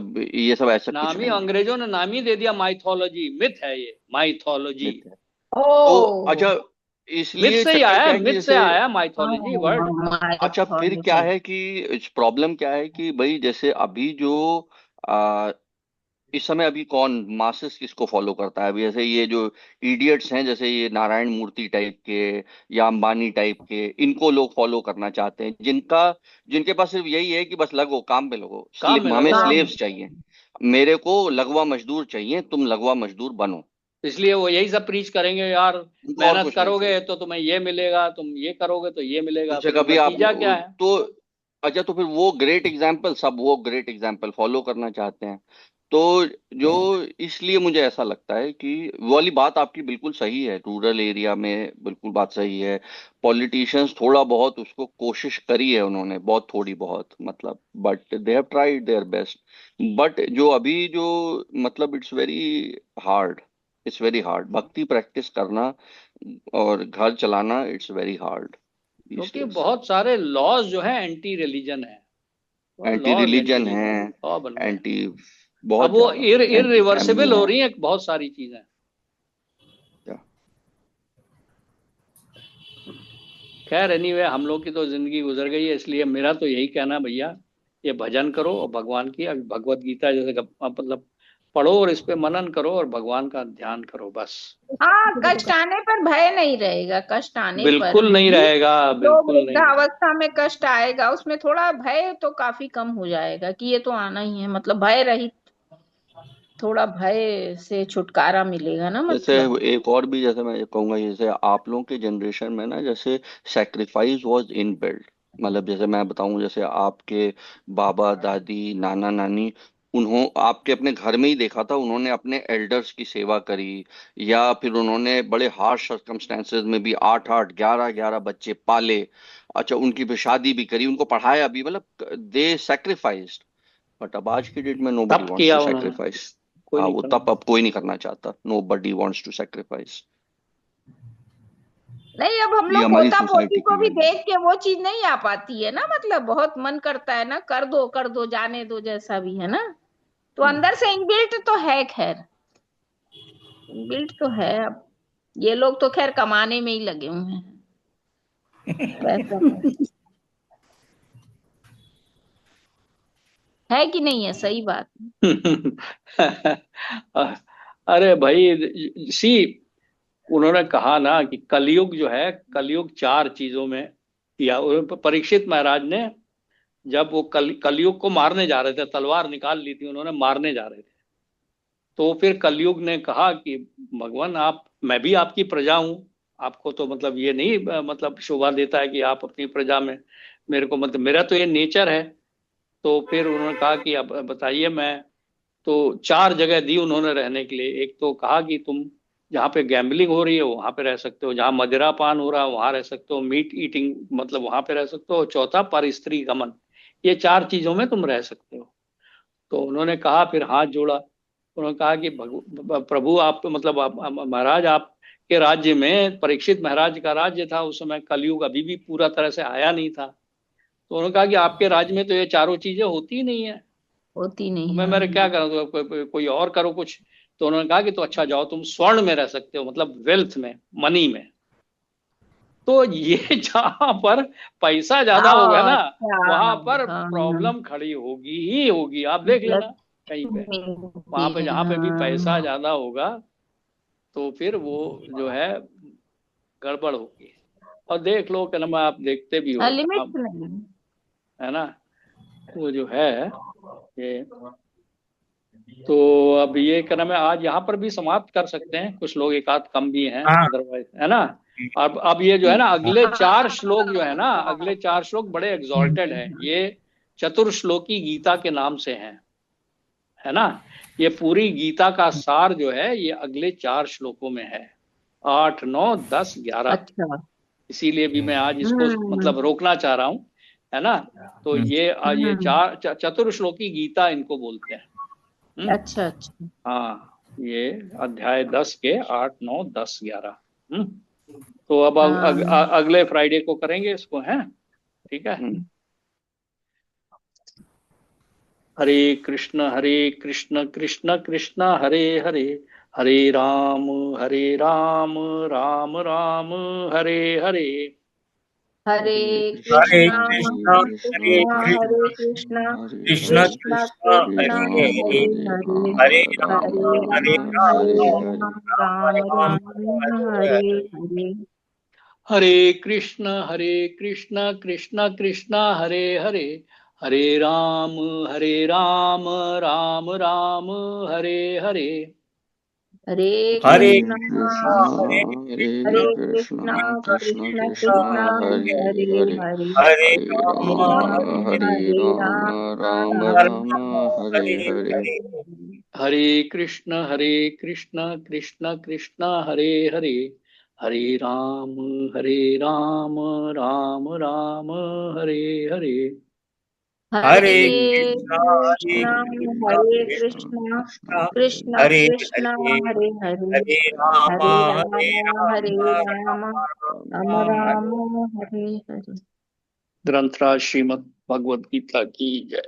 कुछ
नाम ही
नहीं है।
अंग्रेजों ने नाम ही दे दिया माइथोलॉजी, मिथ है ये, माइथोलॉजी।
मिथ है। तो
ओ,
अच्छा,
मिथ
इसलिए
से ही
चक्कर
आया
क्या
है,
है कि
मिथ से
जैसे,
आया माइथोलॉजी वर्ड।
अच्छा फिर क्या
माइथोलॉजी।
है कि प्रॉब्लम क्या है कि भाई जैसे अभी जो आ, इस समय अभी कौन मासेस किसको फॉलो करता है? अभी जैसे ये जो इडियट्स हैं, जैसे ये नारायण मूर्ति टाइप के या अंबानी टाइप के, इनको लोग फॉलो करना चाहते हैं, जिनके पास सिर्फ यही है कि बस लगो, काम पे लगो,
काम में
हमें
लगो, हाँ।
काम।
स्लेव्स चाहिए, मेरे को लगवा मजदूर चाहिए, तुम लगवा मजदूर बनो,
इसलिए वो यही सब प्रीच करेंगे यार,
उनको और
मेहनत
कुछ नहीं
करोगे
चाहिए।
तो तुम्हें ये मिलेगा, तुम ये करोगे तो ये मिलेगा,
उनसे
फिर
कभी आप
नतीजा क्या है?
तो अच्छा, तो फिर वो ग्रेट एग्जाम्पल, सब वो ग्रेट एग्जाम्पल फॉलो करना चाहते हैं। तो जो इसलिए मुझे ऐसा लगता है कि वो वाली बात आपकी बिल्कुल सही है, रूरल एरिया में बिल्कुल बात सही है। पॉलिटिशियंस थोड़ा बहुत उसको कोशिश करी है उन्होंने, बहुत थोड़ी बहुत मतलब, but they have tried their best. But जो अभी जो मतलब it's very hard, it's very hard भक्ति प्रैक्टिस करना और घर चलाना, इट्स वेरी हार्ड these
क्योंकि
days।
बहुत सारे लॉज जो है एंटी रिलीजन है, बहुत
एंटी
लॉज एंटी
रिलीजन है,
लॉ बन गए हैं।
एंटी,
अब
बहुत
वो
ज्यादा एंटी फैमिली
इरिवर्सिबल हो
है।
रही है बहुत सारी चीजें।
क्या?
खैर एनीवे, हम लोग की तो जिंदगी गुजर गई है, इसलिए मेरा तो यही कहना है भैया, ये भजन करो और भगवान की अभी भगवत गीता जैसे मतलब पढ़ो और इस पे मनन करो और भगवान का ध्यान करो बस।
हाँ, कष्ट आने पर भय नहीं रहेगा, कष्ट आने पर
बिल्कुल नहीं
भी
रहेगा,
जो
बिल्कुल नहीं रहेगा।
वृद्धावस्था में कष्ट आएगा उसमें थोड़ा भय तो काफी कम हो जाएगा कि ये तो आना ही है, मतलब भय रहित, थोड़ा भय से छुटकारा मिलेगा ना
जैसे
मतलब।
एक और भी, जैसे मैं ये कहूंगा, जैसे आप लोगों के जनरेशन में ना, जैसे सेक्रीफाइस वाज इन बिल्ट, मतलब जैसे मैं बताऊं, जैसे आपके बाबा दादी नाना नानी, उन्हों आपके अपने घर में ही देखा था, उन्होंने अपने एल्डर्स की सेवा करी, या फिर उन्होंने बड़े हार्श सर्कमस्टेंसेस में भी 8 8 11 11 बच्चे पाले। अच्छा, उनकी भी शादी भी करी, उनको पढ़ाया भी, मतलब दे सेक्रीफाइस्ड। बट अब आज की डेट में नो बडी
तप
वॉन्ट्स
किया
टू
उन्होंने,
सेक्रीफाइस।
कोई
हाँ,
नहीं
वो
करना।
तब अब कोई नहीं करना चाहता, nobody wants to sacrifice.
नहीं, अब हम
ये
लोग
हमारी
पोता पोती
सोसाइटी की
को भी
वैल्यू।
देख के वो चीज नहीं आ पाती है ना, मतलब बहुत मन करता है ना, कर दो जाने दो जैसा भी है ना, तो अंदर से इनबिल्ट तो है, खैर इनबिल्ट तो है। अब ये लोग तो खैर कमाने में ही लगे हुए हैं, पैसा है कि नहीं है, सही बात है।
अरे भाई सी, उन्होंने कहा ना कि कलयुग जो है, कलयुग चार चीजों में किया। परीक्षित महाराज ने जब वो कलयुग को मारने जा रहे थे, तलवार निकाल ली थी उन्होंने, मारने जा रहे थे, तो फिर कलयुग ने कहा कि भगवान आप, मैं भी आपकी प्रजा हूं, आपको तो मतलब ये नहीं मतलब शोभा देता है कि आप अपनी प्रजा में मेरे को, मतलब मेरा तो ये नेचर है। तो फिर उन्होंने कहा कि अब बताइए, मैं तो चार जगह दी उन्होंने रहने के लिए। एक तो कहा कि तुम जहाँ पे गैम्बलिंग हो रही है वहां पे रह सकते हो, जहाँ मदिरा पान हो रहा है वहां रह सकते हो, मीट ईटिंग मतलब वहां पे रह सकते हो, चौथा पर स्त्री गमन, ये चार चीजों में तुम रह सकते हो। तो उन्होंने कहा, फिर हाथ जोड़ा, उन्होंने कहा कि प्रभु आप मतलब महाराज आपके राज्य में, परीक्षित महाराज का राज्य था उस समय, कलयुग अभी भी पूरा तरह से आया नहीं था। तो उन्होंने कहा कि आपके राज्य में तो ये चारों चीजें होती ही नहीं है,
होती
तो
नहीं
मैं
है।
मेरे क्या करूँ, तो कोई और करो कुछ। तो उन्होंने कहा कि तो अच्छा जाओ तुम स्वर्ण में रह सकते हो, मतलब वेल्थ में, मनी में। तो ये जहां पर पैसा ज्यादा होगा ना,
अच्छा,
वहां पर
हाँ,
प्रॉब्लम खड़ी होगी ही होगी, आप देख लेना कहीं पे। वहां पे जहां पे भी पैसा
हाँ,
ज्यादा होगा, तो फिर वो जो है गड़बड़ होगी। और देख लो क्या नाम है, आप देखते भी हो
लिमिट
अब,
नहीं।
है ना, वो जो है ये। तो अब ये क्या नाम है, आज यहाँ पर भी समाप्त कर सकते हैं, कुछ लोग एक आध कम भी हैं
हाँ।
अदरवाइज, है ना। अब ये जो है ना, अगले चार
हाँ,
श्लोक जो है ना, अगले चार श्लोक बड़े एग्जॉल्टेड हैं, ये चतुर्श्लोकी गीता के नाम से हैं, है ना। ये पूरी गीता का सार जो है ये अगले चार श्लोकों में है, 8 9 10 11।
अच्छा,
इसीलिए भी मैं आज इसको
हम्म,
मतलब रोकना चाह रहा हूँ, है ना। तो
हम्म।
ये
हम्म,
चार चतुर्श्लोकी गीता इनको बोलते हैं। हम्म।
अच्छा अच्छा,
हाँ, ये अध्याय 10 के 8 9 10 11। हम्म। तो अब
हाँ,
अगले फ्राइडे को करेंगे इसको, है ठीक है।
हम्म।
हरे कृष्ण कृष्ण कृष्ण हरे हरे, हरे राम राम राम हरे हरे।
हरे
हरे
कृष्णा
कृष्णा हरे
हरे
कृष्णा
कृष्णा
कृष्ण
कृष्णा
कृष्ण
कृष्णा
हरे
हरे
हरे
हरे,
हरे
हरे
राम हरे
राम
राम
हरे
राम
राम राम
राम
राम
हरे
हरे
हरे।
हरे।
हरे कृष्ण कृष्ण कृष्ण हरे हरे, हरे राम राम राम हरे हरे।
हरे
हरे
कृष्णा
कृष्णा हरे
हरे
कृष्णा
कृष्णा
कृष्ण
कृष्ण
कृष्ण
कृष्ण
हरे
हरे
हरे,
हरे,
हरे
हरे
राम
हरे
राम
राम
हरे
हरे
राम
राम
राम
राम
राम
राम
हरे
हरे
हरे।
हरे।
हरे कृष्ण कृष्ण कृष्ण हरे हरे, हरे राम राम राम हरे हरे।
हरे
हरे
कृष्णा हरे
कृष्ण
कृष्णा
कृष्ण
कृष्ण
हरे
कृष्णा
हरे
हरे हरे,
हरे राम
हरे
हरे
राम
राम
हरे राम राम
राम
राम
हरे।
हरे हरे।
ग्रंथराज श्रीमद् भगवद गीता की जय।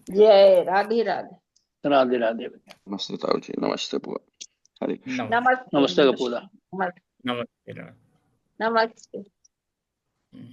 जय राधे राधे।
राधे राधे।
नमस्ते ताऊ जी, नमस्ते बुआ, हरे कृष्ण।
नमस्ते
नमस्ते
नमस्ते कपूरा।
नमस्ते
नमस्ते।
नमस्ते।